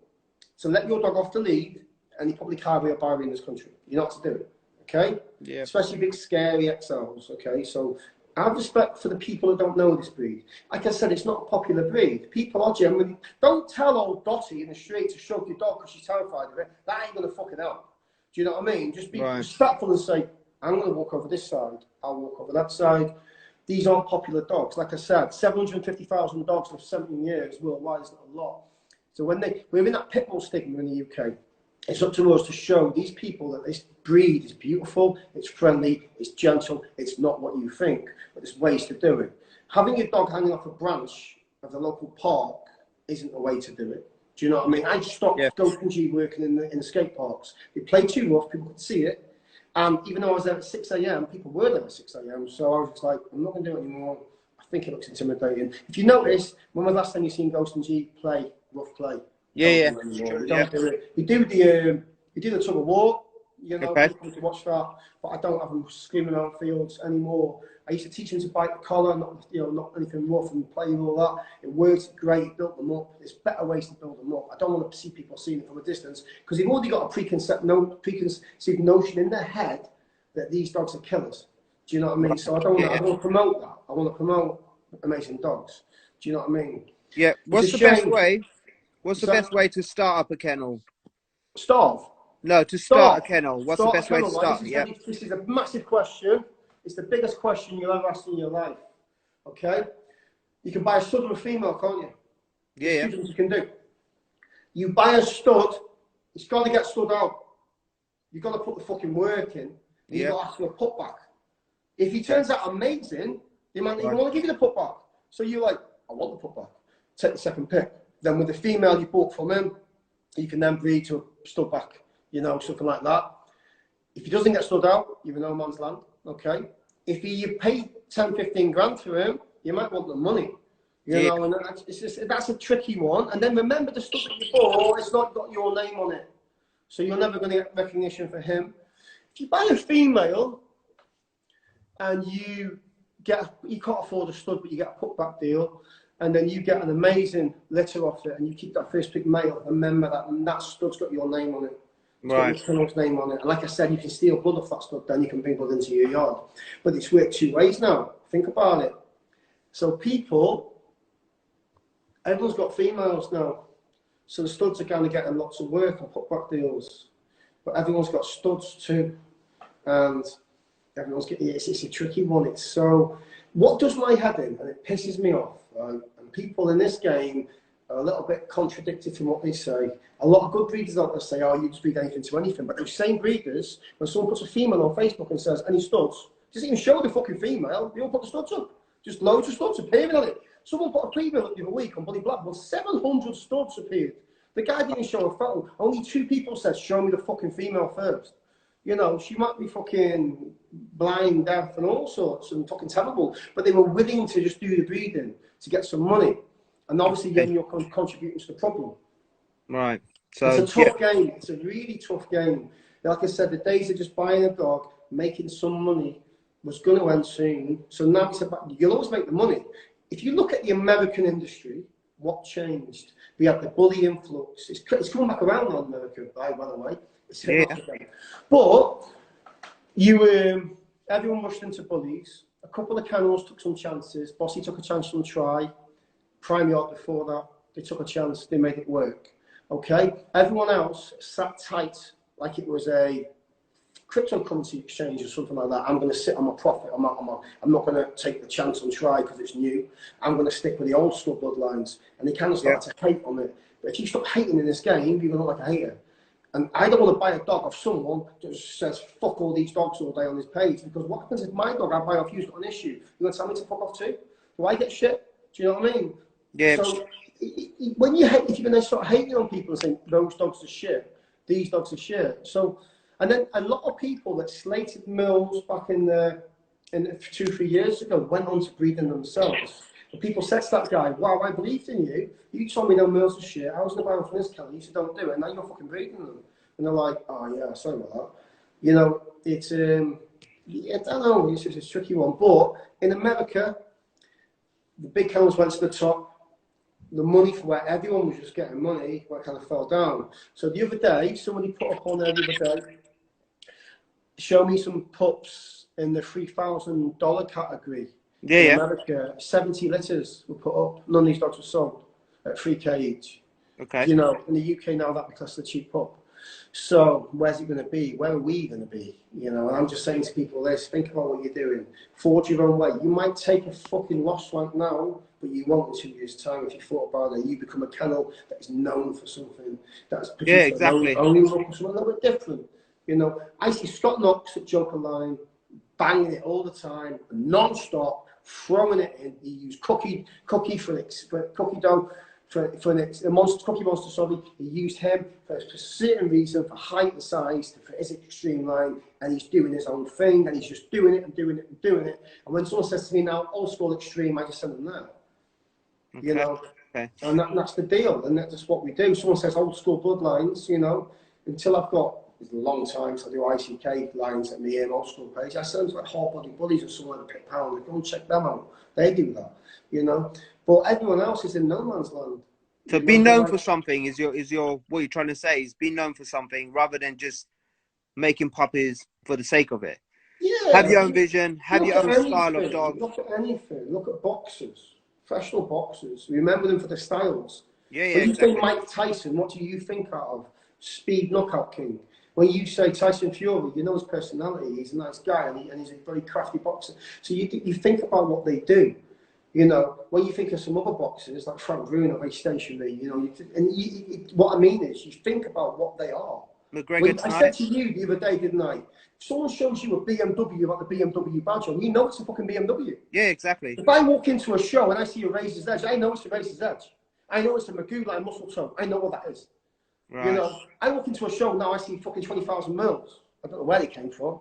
So let your dog off the lead, and he probably can't be a barrier in this country. You know how to do it, okay? Yeah. Especially big, scary XLs, okay? So I have respect for the people that don't know this breed. Like I said, it's not a popular breed. People are generally, don't tell old Dottie in the street to stroke your dog because she's terrified of it. That ain't going to fucking help. Do you know what I mean? Just be respectful and say, I'm going to walk over this side. I'll walk over that side. These aren't popular dogs. Like I said, 750,000 dogs for 17 years worldwide is not a lot. So when we're in that Pitbull stigma in the UK, it's up to us to show these people that this breed is beautiful, it's friendly, it's gentle, it's not what you think, but there's ways to do it. Having your dog hanging off a branch of the local park isn't a way to do it. Do you know what I mean? I stopped Ghost and G working in the skate parks. They played too rough, people could see it. And even though I was there at 6 a.m, people were there at 6 a.m. So I was just like, I'm not going to do it anymore. I think it looks intimidating. If you notice, when was the last time you seen Ghost and G play rough play? Yeah, we don't do it. We do the tug of war, you know, people to watch that, but I don't have them screaming around fields anymore. I used to teach them to bite the collar, not anything rough, and play and all that. It worked great, built them up. There's better ways to build them up. I don't want to see people seeing it from a distance because they've already got a preconceived notion in their head that these dogs are killers. Do you know what I mean? So I don't want to promote that. I want to promote amazing dogs. Do you know what I mean? Yeah. What's the best way? What's the best way to start up a kennel? Starve? No, to start a kennel. What's the best way to start? This is a massive question. It's the biggest question you'll ever ask in your life. Okay? You can buy a stud or a female, can't you? Yeah. Two things you can do. You buy a stud, it's got to get stood out. You've got to put the fucking work in. You've got to ask for a putback. If he turns out amazing, they might even want to give you the putback. So you're like, I want the putback. Take the second pick. Then with the female you bought from him, you can then breed to a stud back, you know, something like that. If he doesn't get stood out, you're in no man's land, okay? If you pay 10, 15 grand for him, you might want the money, you know, and that's a tricky one. And then remember the stuff that you bought, it's not got your name on it. So you're never going to get recognition for him. If you buy a female and you can't afford a stud, but you get a putback deal, and then you get an amazing litter off it, and you keep that first pick male, remember that, and that stud's got your name on it. It's got your kennel's name on it. And like I said, you can steal blood off that stud, then you can bring blood into your yard. But it's worked two ways now. Think about it. So everyone's got females now. So the studs are going to get lots of work and putback deals. But everyone's got studs too. And everyone's getting, it's a tricky one. It's so, what does my head in? And it pisses me off, right? And people in this game are a little bit contradicted from what they say. A lot of good breeders out there say, oh, you just breed anything to anything. But those same breeders, when someone puts a female on Facebook and says, any studs, doesn't even show the fucking female, they all put the studs up. Just loads of studs appearing on it. Someone put a preview up the other week on Bully Black, well, 700 studs appeared. The guy didn't show a photo. Only 2 people said, show me the fucking female first. You know, she might be fucking blind, deaf, and all sorts, and fucking terrible. But they were willing to just do the breeding to get some money. And obviously, then you're contributing to the problem. Right. So it's a tough game. It's a really tough game. Like I said, the days of just buying a dog, making some money, was going to end soon. So now it's about, you'll always make the money. If you look at the American industry, what changed? We had the bully influx. It's coming back around now in America, by the way. It's but everyone rushed into bullies. A couple of kennels took some chances. Bossy took a chance on Try. Prime Yard before that, they took a chance. They made it work. Okay. Everyone else sat tight like it was a cryptocurrency exchange or something like that. I'm going to sit on my profit. I'm not going to take the chance on Try because it's new. I'm going to stick with the old school bloodlines. And they kind of start to hate on it. But if you stop hating in this game, you're going to look like a hater. And I don't want to buy a dog off someone that just says, fuck all these dogs all day on this page. Because what happens if my dog I buy off you's got an issue? You going to tell me to fuck off too? Do I get shit? Do you know what I mean? Yeah. So when you hate, if you're going to start hating on people and saying, those dogs are shit, these dogs are shit. So, and then a lot of people that slated Mills back in 2-3 years ago went on to breeding themselves. And people said to that guy, wow, I believed in you. You told me no Mills are shit. I was going to buy them from this kennel. You said, don't do it. And now you're fucking breeding them. And they're like, oh, yeah, sorry about that. You know, it's, I don't know, it's a tricky one. But in America, the big kennels went to the top. The money for where everyone was just getting money, where it kind of fell down. So the other day, somebody put up on there the other day, show me some pups in the $3,000 category. In America, 70 litters were put up. None of these dogs were sold at 3K each. Okay. You know, in the UK now, that'd be classed as a cheap pup. So where's it going to be? Where are we going to be? You know, and I'm just saying to people this, think about what you're doing. Forge your own way. You might take a fucking loss right now, but you won't in 2 years' time if you thought about it. You become a kennel that is known for something. That's exactly. Only look for something a little bit different. You know, I see Scott Knox at Joker Line banging it all the time, non-stop, throwing it in. He used cookie dough for the monster, Cookie Monster, sorry. He used him for a certain reason, for height and size, for his extreme line, and he's doing his own thing, and he's just doing it and doing it and doing it. And when someone says to me now, old school extreme, I just send them now. Okay. You know, and that's the deal, and that's what we do. Someone says old school bloodlines, you know, until I've got, it's a long time, so I do ICK lines at the old school page. I send them to like Hard Body Bullies or someone at Pit Pound. Go and check them out. They do that, you know. But everyone else is in no man's land. So being known for something is your what you're trying to say is being known for something rather than just making puppies for the sake of it. Yeah. Have your own vision, have your own style of dog. Look at anything. Look at boxers, professional boxers. Remember them for their styles. Yeah, When you say Mike Tyson, what do you think out of? Speed knockout king. When you say Tyson Fury, you know his personality. He's a nice guy and he's a very crafty boxer. So you think about what they do. You know, when you think of some other boxers like Frank Bruno, very stationary, you know, what I mean is you think about what they are. McGregor I said to you the other day, didn't I? If someone shows you a BMW, like the BMW badge on, you know it's a fucking BMW. Yeah, exactly. If I walk into a show and I see a Razor's Edge, I know it's a Razor's Edge. I know it's a Magoo line muscle tone. I know what that is. Right. You know, I walk into a show now, I see fucking 20,000 mils. I don't know where they came from.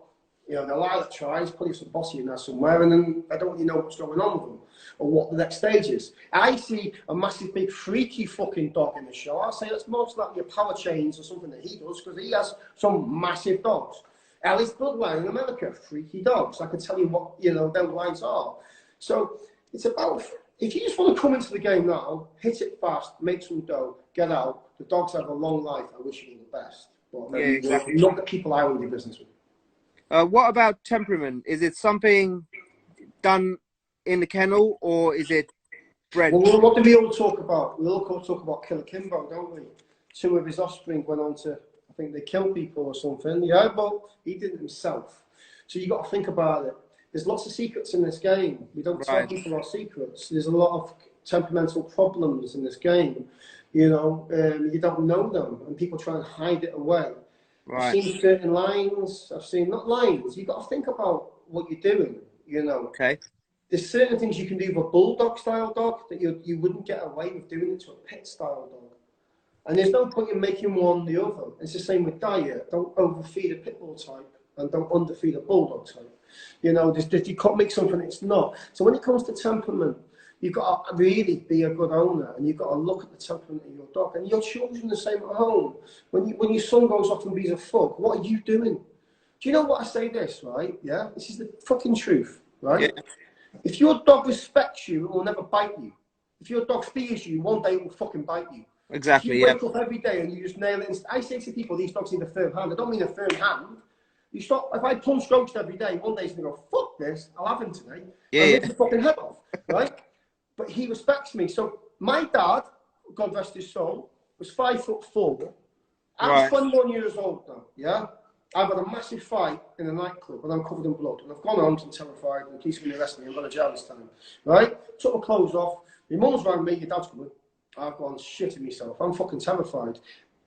You know, the lilac tries, probably some bossy in there somewhere, and then I don't really know what's going on with them or what the next stage is. I see a massive, big, freaky fucking dog in the show. I'll say that's most likely a power chains or something that he does because he has some massive dogs. Alice Bloodline in America, freaky dogs. I can tell you what, you know, them lines are. So it's about, if you just want to come into the game now, hit it fast, make some dough, get out. The dogs have a long life. I wish you the best. But yeah, exactly. Not the people I want to do business with. What about temperament? Is it something done in the kennel or is it bred? Well, what do we all talk about? We all talk about Killer Kimbo, don't we? Two of his offspring went on to, I think they killed people or something. Yeah, but he did it himself. So you got to think about it. There's lots of secrets in this game. We don't tell people our secrets. There's a lot of temperamental problems in this game. You know, you don't know them, and people try and hide it away. Right. I've seen certain lines. I've seen not lines. You've got to think about what you're doing. You know. Okay. There's certain things you can do with a bulldog style dog that you wouldn't get away with doing it to a pit style dog. And there's no point in making one the other. It's the same with diet. Don't overfeed a Pitbull type and don't underfeed a bulldog type. You know, you can't make something it's not. So when it comes to temperament, you've got to really be a good owner, and you've got to look at the temperament of your dog. And your children the same at home. When your son goes off and bees a fuck, what are you doing? Do you know what I say this, right? Yeah? This is the fucking truth, right? Yeah. If your dog respects you, it will never bite you. If your dog fears you, one day it will fucking bite you. Exactly, if you wake up every day and you just nail it. I say to people, these dogs need a firm hand. I don't mean a firm hand. You stop. If I punch Ghost every day, one day he's going to go, fuck this, I'll have him today. Yeah. I'll rip his fucking head off, right? But he respects me. So my dad, God rest his soul, was 5'4". I'm 21 years old now, yeah? I've had a massive fight in a nightclub and I'm covered in blood. And I've gone home and terrified and the police are going to arrest me. I'm going to jail this time, right? Took my clothes off. My mum's rang me, your dad's coming. I've gone shitting myself. I'm fucking terrified.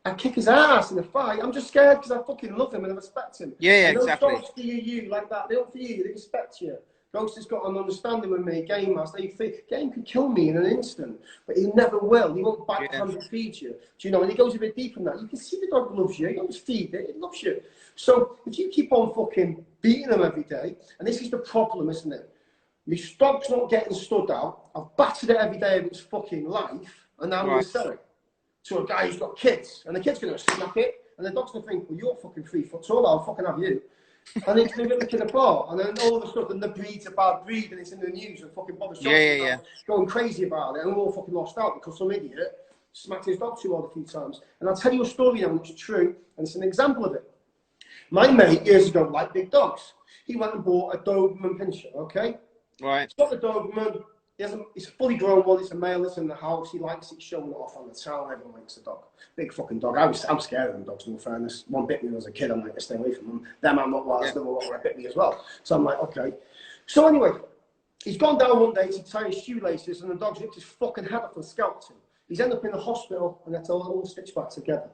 I kick his ass in a fight. I'm just scared because I fucking love him and I respect him. Yeah, and exactly. Those dogs fear you like that. They don't fear you, they respect you. Ghost has got an understanding with me, Game Master. Game could kill me in an instant, but he never will. He won't bite the hand and feed you. Do you know? And he goes a bit deeper than that. You can see the dog loves you. He don't just feed it, it loves you. So if you keep on fucking beating him every day, and this is the problem, isn't it? My dog's not getting stood out. I've battered it every day of its fucking life, and now I'm going to sell it to a guy who's got kids, and the kid's going to snap it, and the dog's going to think, well, you're fucking 3 foot tall, I'll fucking have you. And then they look in the bar, and then all of a sudden the breed's a bad breed, and it's in the news, and fucking Bob going crazy about it, and we're all fucking lost out because some idiot smacked his dog too hard a few times. And I'll tell you a story now which is true, and it's an example of it. My mate years ago liked big dogs. He went and bought a Doberman Pinscher, okay? Right. He's got the Doberman. It's a fully grown one. It's a male. It's in the house. He likes it showing it off on the town. Everyone likes the dog. Big fucking dog. I'm scared of them dogs, in all fairness. One bit me when I was a kid. I'm like, stay away from them. Them I'm not wild. Another one bit me as well. So I'm like, okay. So anyway, he's gone down one day to tie his shoelaces, and the dog's ripped his fucking head off and scalped him. He's ended up in the hospital, and that's all stitched back together.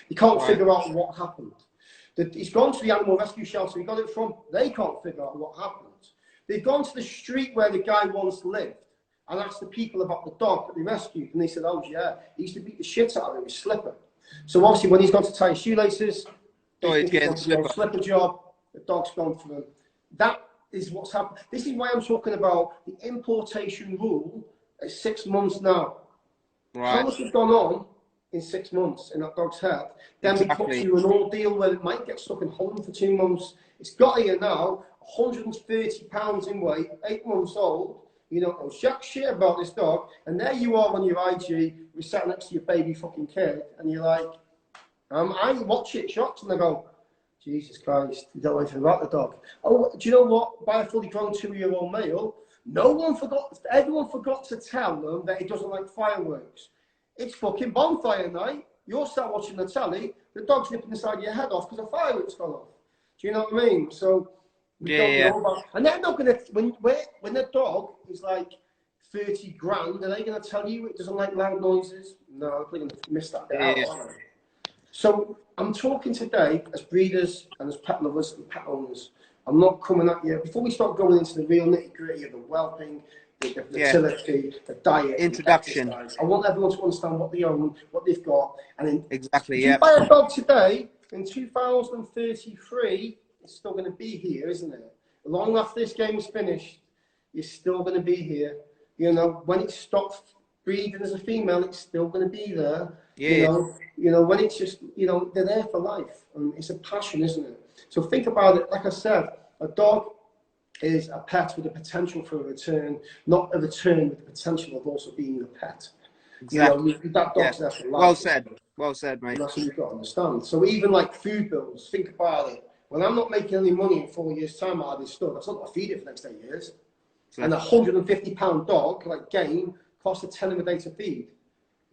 He can't figure out what happened. He's gone to the animal rescue shelter he got it from. They can't figure out what happened. They've gone to the street where the guy once lived and asked the people about the dog that they rescued. And they said, oh, yeah, he used to beat the shit out of him with slipper. So obviously when he's gone to tie his shoelaces, he's getting slipper job, the dog's gone for him. That is what's happened. This is why I'm talking about the importation rule at 6 months now. Right. How much has gone on in 6 months in that dog's head? Then we put you an ordeal where it might get stuck in Holland for 2 months. It's got here now. 130 pounds in weight, 8 months old. You don't know jack shit about this dog, and there you are on your IG, we sat next to your baby fucking kid, and you're like, I watch it shocked, and I go, Jesus Christ, you don't know anything about the dog. Oh, do you know what? By a fully grown 2-year-old male, everyone forgot to tell them that he doesn't like fireworks. It's fucking bonfire night. You're sat watching the telly, the dog's ripping the side of your head off because the fireworks gone off. Do you know what I mean? So. We don't know about, and they're not going to, when the dog is like 30 grand, are they going to tell you it doesn't like loud noises? No, they're going to miss that bit out, aren't they? So I'm talking today as breeders and as pet lovers and pet owners. I'm not coming at you. Before we start going into the real nitty-gritty of the whelping, the fertility, the diet, introduction. The exercise, I want everyone to understand what they own, what they've got. And then exactly, if you buy a dog today, in 2033, it's still going to be here, isn't it? Long after this game is finished, you're still going to be here. You know, when it stops breeding as a female, it's still going to be there. Yeah. You know, when it's just, you know, they're there for life, and it's a passion, isn't it? So think about it. Like I said, a dog is a pet with the potential for a return, not a return with the potential of also being a pet. Exactly. You know, that dog's there for life. Well said. Well said, mate. And that's what you've got to understand. So even like food bills, think about it. When I'm not making any money in 4 years' time out of this stuff, I've still got to feed it for the next 8 years. And a £150 dog, like game, costs a tenner a day to feed.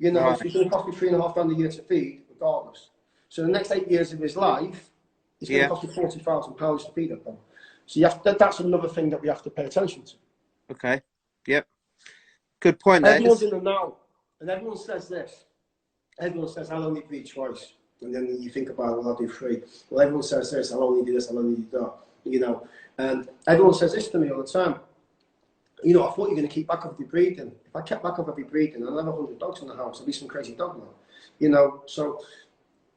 You know, so it's going to cost me £3,500 a year to feed, regardless. So the next 8 years of his life, it's going to cost me £40,000 to feed them. So you have to, that's another thing that we have to pay attention to. Okay. Yep. Good point. Everyone's in the now, and everyone says this. Everyone says, I'll only breed twice. And then you think about, well, I'll do 3. Well, everyone says this, I'll only do this, I'll only do that. You know, and everyone says this to me all the time. You know, I thought you were going to keep back up every breeding. If I kept back up every breeding, I'd have 100 dogs in the house. I'd be some crazy dog now. You know, so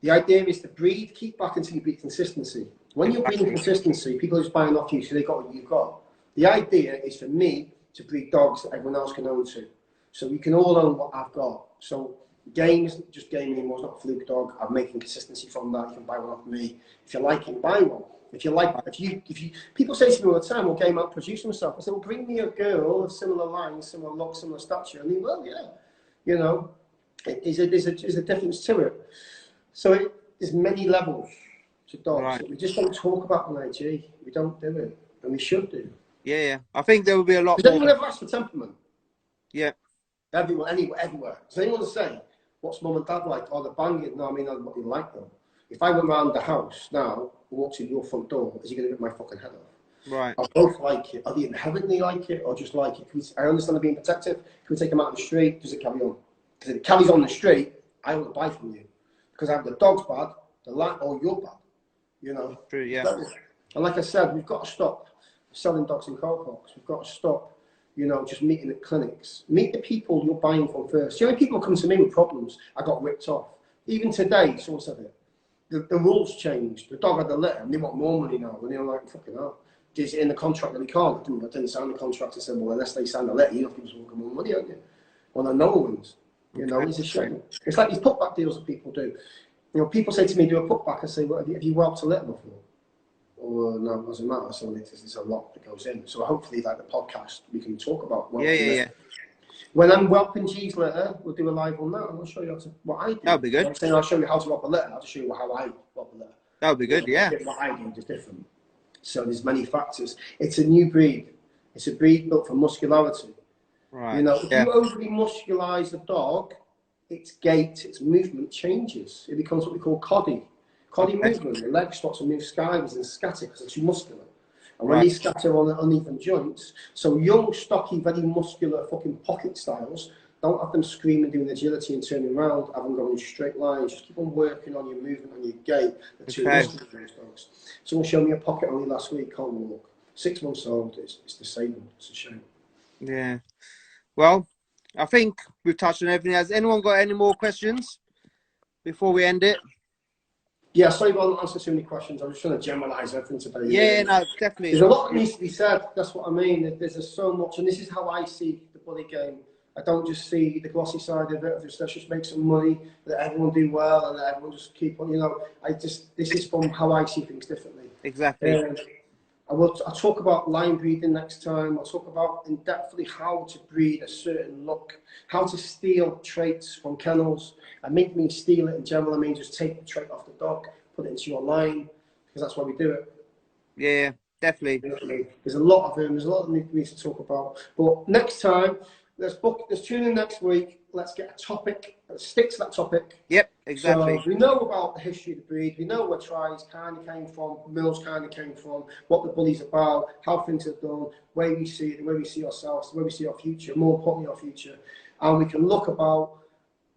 the idea is to breed, keep back until you breed consistency. When you're breeding consistency, people are just buying off you, so they got what you've got. The idea is for me to breed dogs that everyone else can own too. So we can all own what I've got. So game isn't just game anymore, it's not a fluke dog. I'm making consistency from that. You can buy one off me. If you like it, buy one. If you like, if you, people say to me all the time, well, game out produce himself. I say, well, bring me a girl of similar lines, similar look, similar stature. And he will, yeah. You know, there's a difference to it. So there's many levels to dogs that we just don't talk about on IG. We don't do it, and we should do. Yeah. I think there will be a lot more. Does anyone ever ask for temperament? Yeah. Everyone, anywhere, everywhere. Does anyone say, what's mum and dad like? Oh, they're banging. No, I mean, what you like them. If I went around the house now, walked in your front door, is he going to get my fucking head off? Right. I both like it. Are they inherently like it, or just like it? I understand they're being protective. Can we take them out on the street? Does it carry on? Because if it carries on the street, I won't buy from you. Because either the dog's bad, the light, or you're bad. You know? True, yeah. And like I said, we've got to stop selling dogs in car parks. We've got to stop, you know, just meeting at clinics. Meet the people you're buying from first. The only people come to me with problems, I got ripped off. Even today, someone said it. The rules changed. The dog had the litter, and they want more money now. And they're like, fucking hell. Is it in the contract that they can't? I didn't sign the contract. I said, well, unless they sign the letter, you have to give us more money, aren't you? Well, no one wins. You know, it's a shame. It's like these putback deals that people do. You know, people say to me, do a putback. I say, well, have you whelped a litter before? Or no, it doesn't matter. So there's a lot that goes in. So hopefully, like the podcast, we can talk about. Yeah. When I'm whelping G's litter, we'll do a live on that, and I'll show you what I do. That'll be good. I'm saying I'll show you how to whelp a litter. I'll just show you how I whelp a litter. That'll be good, yeah. What I do is different. So there's many factors. It's a new breed. It's a breed built for muscularity. Right. You know, if you overly muscularize a dog, its gait, its movement changes. It becomes what we call coddy. Coddy movement. The leg starts to move skywards and scatter because it's too muscular. And when they scatter on uneven joints, so young, stocky, very muscular fucking pocket styles, don't have them screaming, doing agility and turning around, have them going in straight lines. Just keep on working on your movement, on your gait. The two muscular dogs. Someone showed me a pocket only last week, can't walk. 6 months old, it's disabled. It's a shame. Yeah. Well, I think we've touched on everything. Has anyone got any more questions before we end it? Yeah, sorry about not answering too many questions. I'm just trying to generalise everything today. Yeah, no, definitely. There's a lot that needs to be said. That's what I mean. There's so much, and this is how I see the bully game. I don't just see the glossy side of it. Let's just make some money, let everyone do well, and let everyone just keep on. You know, this is from how I see things differently. Exactly. I'll talk about line breeding next time. I'll talk about in-depthly how to breed a certain look, how to steal traits from kennels. I make me steal it in general. I mean, just take the trait off the dog, put it into your line, because that's why we do it. Yeah, definitely. There's a lot of them. There's a lot that we need to talk about. But next time, let's tune in next week. Let's get a topic. Let's stick to that topic. Yep, exactly. So we know about the history of the breed. We know where tries kind of came from, Mills kind of came from, what the bully's about, how things are done, where we see it, where we see ourselves, where we see our future, more importantly our future. And we can look about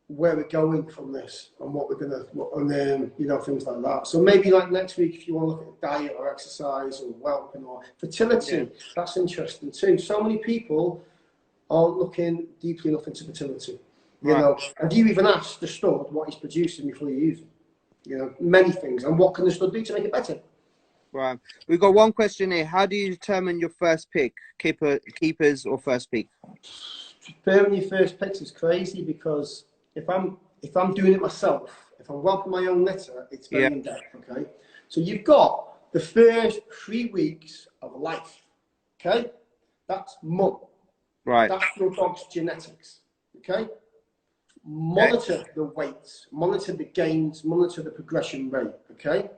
where we're going from this and what we're gonna, and you know, things like that. So maybe like next week, if you want to look at diet or exercise or whelping or fertility, that's interesting too. So many people aren't looking deeply enough into fertility. You know, have you even asked the stud what he's producing before you use it? You know, many things, and what can the stud do to make it better? Right. We've got one question here. How do you determine your first pick, keepers or first pick? Preparing your first picks is crazy because if I'm doing it myself, if I'm whelping my own litter, it's very in depth. Okay, so you've got the first 3 weeks of life. Okay, that's mum. Right. That's your dog's genetics. Okay, monitor the weights, monitor the gains, monitor the progression rate. Okay,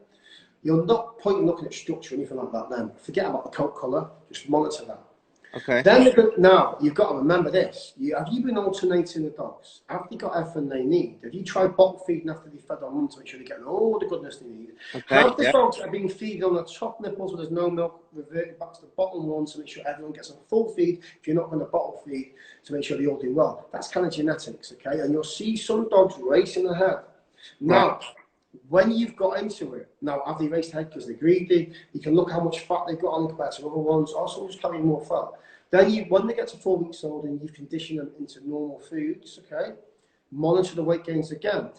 you're not looking at structure or anything like that. Then forget about the coat colour. Just monitor that. Okay. Then now you've got to remember this. Have you been alternating the dogs? Have they got everything they need? Have you tried bottle feeding after they fed on mum to make sure they're getting all the goodness they need? Okay. Have the dogs that are being fed on the top nipples where there's no milk reverted back to the bottom one to make sure everyone gets a full feed if you're not going to bottle feed to make sure they all do well? That's kind of genetics, okay? And you'll see some dogs racing ahead. Now, when you've got into it, now have they raced ahead because they're greedy? You can look how much fat they've got on compared to other ones. Also, just carrying more fat. Then when they get to 4 weeks old and you've conditioned them into normal foods, okay, monitor the weight gains again.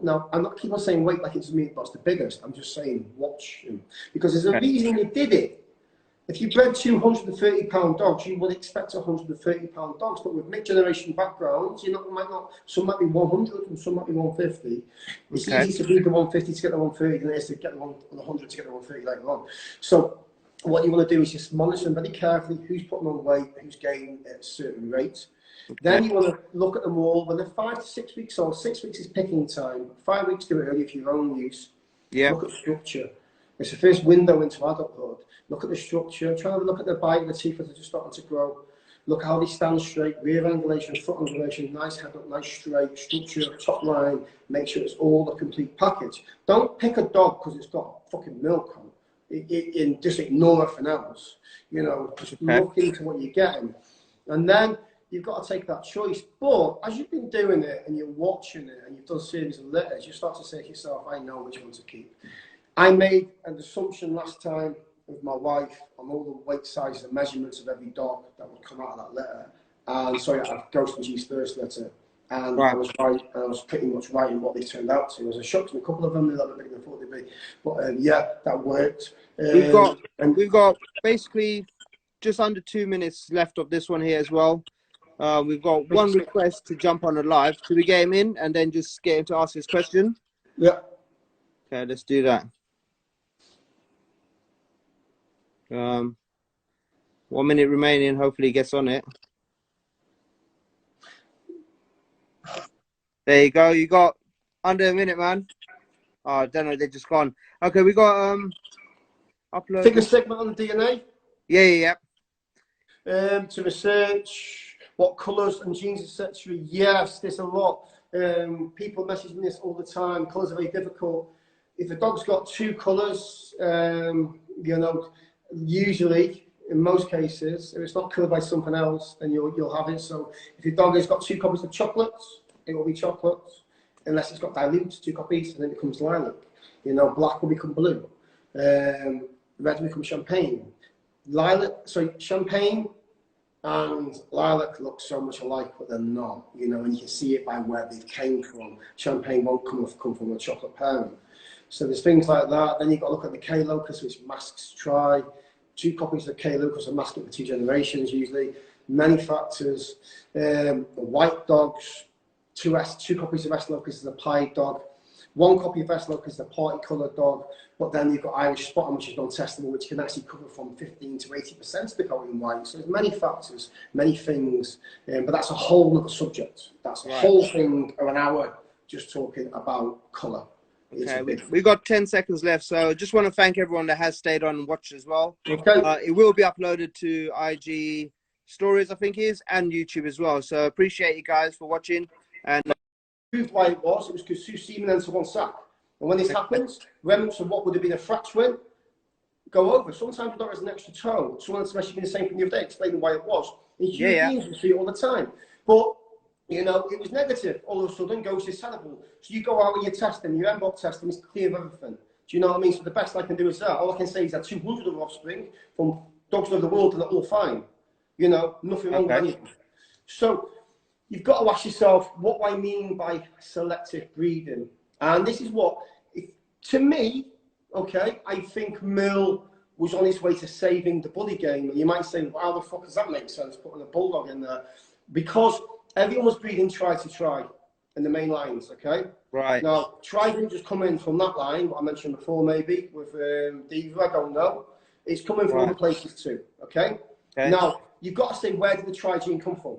Now, I'm not keep on saying weight like it's me that's the biggest. I'm just saying watch them. Because there's a reason you did it. If you bred 230-pound dogs, you would expect 130-pound dogs. But with mid-generation backgrounds, some might be 100 and some might be 150. It's easy to breed the 150 to get the 130 than it is to get the 100 to get the 130 later on. So what you want to do is just monitor them very carefully, who's putting on weight, who's gaining at a certain rate. Then you want to look at them all. When they're 5 to 6 weeks old, 6 weeks is picking time. 5 weeks do it early for your own use. Look at structure. It's the first window into adulthood. Look at the structure. Try to look at the bite of the teeth as they're just starting to grow. Look how they stand straight, rear angulation, foot angulation, nice head up, nice straight, structure, top line. Make sure it's all the complete package. Don't pick a dog because it's got fucking milk on. Just ignore everything else. You know, just look into what you're getting. And then you've got to take that choice. But as you've been doing it and you're watching it and you've done a series of litters, you start to say to yourself, I know which one to keep. I made an assumption last time with my wife on all the weight sizes and measurements of every dog that would come out of that litter. And sorry, I Ghost and G's first litter. And I was right, and I was pretty much right in what they turned out to. I was shocked in a couple of them, a little bit bigger than I thought they'd be. But yeah, that worked. We've got basically just under 2 minutes left of this one here as well. We've got one request to jump on a live. Should we get him in and then just get him to ask his question? Yeah. Okay, let's do that. 1 minute remaining. Hopefully he gets on it. There you go. You got under a minute, man. Oh, I don't know. They're just gone. Okay, we got upload. Figure segment on the DNA. Yeah. To research what colours and genes, etc. Yes, there's a lot. People message me this all the time. Colours are very difficult. If a dog's got 2 colours, you know, usually in most cases, if it's not coloured by something else, then you'll have it. So if your dog has got 2 copies of chocolates, it will be chocolates, unless it's got dilute 2 copies, and then it becomes lilac. You know, black will become blue. Red will become champagne. Champagne and lilac look so much alike, but they're not. You know, and you can see it by where they came from. Champagne won't come from a chocolate parent. So there's things like that. Then you've got to look at the K locus, which masks try. 2 copies of K locus are masked for 2 generations usually. Many factors. The white dogs, 2 copies of S locus is a pied dog. 1 copy of S locus is a party coloured dog. But then you've got Irish spotting, which is non-testable, which can actually cover from 15 to 80% of the coat in white. So there's many factors, many things. But that's a whole other subject. That's a whole thing of an hour just talking about colour. Okay, we got 10 seconds left, so just want to thank everyone that has stayed on and watched as well. Okay. It will be uploaded to IG stories, I think it is, and YouTube as well. So appreciate you guys for watching. And proved why it was because 2 semen enter 1 sack. And when this happens, remnants of what would have been a fracturing go over. Sometimes the dog has an extra toe. Someone else mentioned the same thing the other day, explaining why it was. In human beings, we see it all the time. But You know, it was negative. All of a sudden, goes to terrible. So you go out and you test them, your MBOT testing is clear of everything. Do you know what I mean? So the best I can do is that. All I can say is that 200 of offspring from dogs over the world, and they're all fine. You know, nothing wrong with anything. So you've got to ask yourself, what do I mean by selective breeding? And this is what, to me, okay, I think Mill was on his way to saving the bully game. And you might say, well, how the fuck does that make sense, putting a bulldog in there? Because everyone was breeding try to try in the main lines, okay? Right. Now, try didn't just come in from that line, what I mentioned before, maybe, with Diva, I don't know. It's coming from other places too, okay? Now, you've got to say, where did the try gene come from?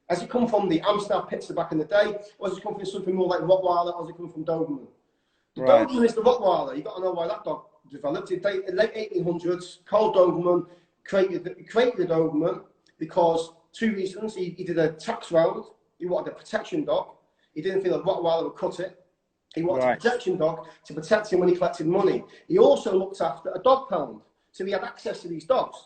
Has it come from the Amstaff Pitster back in the day, or has it come from something more like Rottweiler, or has it come from Doberman? The Doberman is the Rottweiler. You've got to know why that dog developed. In the late 1800s, Carl Doberman created the Doberman because 2 reasons. He did a tax round. He wanted a protection dog. He didn't feel a Rottweiler would cut it. He wanted a protection dog to protect him when he collected money. He also looked after a dog pound, so he had access to these dogs.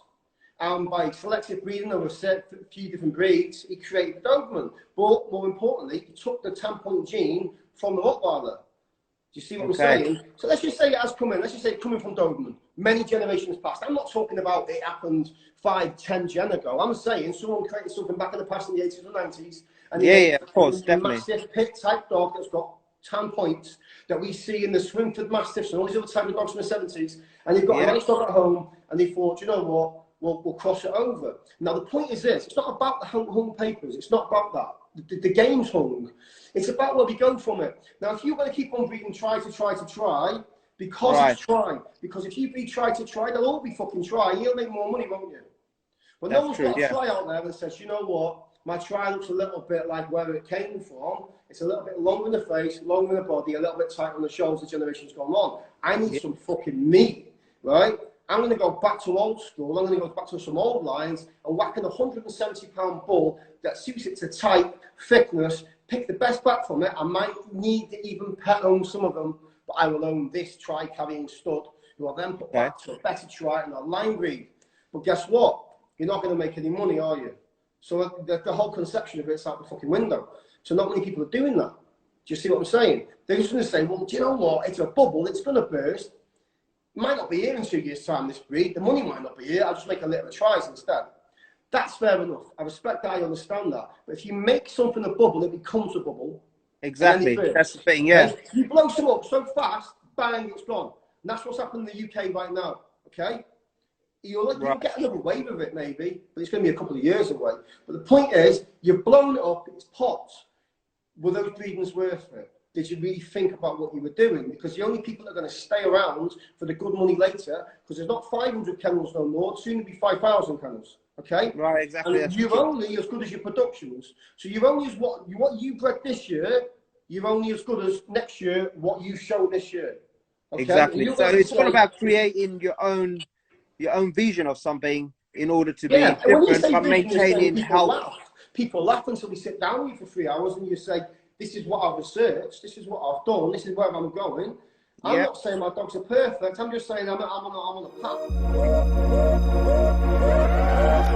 And by selective breeding over a few different breeds, he created the Doberman. But more importantly, he took the 10-point gene from the Rottweiler. Do you see what I'm saying? So let's just say it has come in. Let's just say it's coming from Doberman. Many generations past. I'm not talking about it happened 5, 10 gen ago. I'm saying someone created something back in the past in the 80s or 90s. And of course, definitely. Mastiff pit type dog that's got 10 points that we see in the Swinford Mastiffs and all these other types of dogs from the 70s. And you've got a nice dog at home, and they thought, you know what? We'll cross it over. Now, the point is this. It's not about the hung papers. It's not about that. The game's hung. It's about where we go from it. Now, if you're going to keep on breeding try to try, because it's try. Because if you breed try to try, they'll all be fucking try. You'll make more money, won't you? But no one's got a try out there that says, you know what? My try looks a little bit like where it came from. It's a little bit longer in the face, longer in the body, a little bit tighter on the shoulders. The generation's gone on. I need some fucking meat, right? I'm going to go back to old school. I'm going to go back to some old lines and whack an 170-pound bull that suits it to type, thickness, pick the best back from it. I might need to even pet own some of them, but I will own this try-carrying stud, who I'll then put back to a better try and a line breed. But guess what? You're not going to make any money, are you? So the whole conception of it's out the fucking window. So not many people are doing that. Do you see what I'm saying? They're just going to say, well, do you know what? It's a bubble. It's going to burst. It might not be here in 2 years' time, this breed. The money might not be here. I'll just make a little tries instead. That's fair enough. I respect that. I understand that. But if you make something a bubble, it becomes a bubble. Exactly. That's the thing, yeah. And you blow some up so fast, bang, it's gone. And that's what's happening in the UK right now, okay? You'll get another wave of it, maybe, but it's going to be a couple of years away. But the point is, you've blown it up, it's pots. Were those breedings worth it? Did you really think about what you were doing? Because the only people that are going to stay around for the good money later, because there's not 500 kennels no more, it's soon to be 5,000 kennels. Okay? Right, exactly. And you're only as good as your productions. So you're only as what you bred this year, you're only as good as next year what you show this year. Okay? Exactly. So it's all about creating your own vision of something in order to be different, but maintaining health. People laugh until we sit down with you for 3 hours and you say, this is what I've researched, this is what I've done, this is where I'm going. I'm not saying my dogs are perfect, I'm just saying I'm on a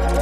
path.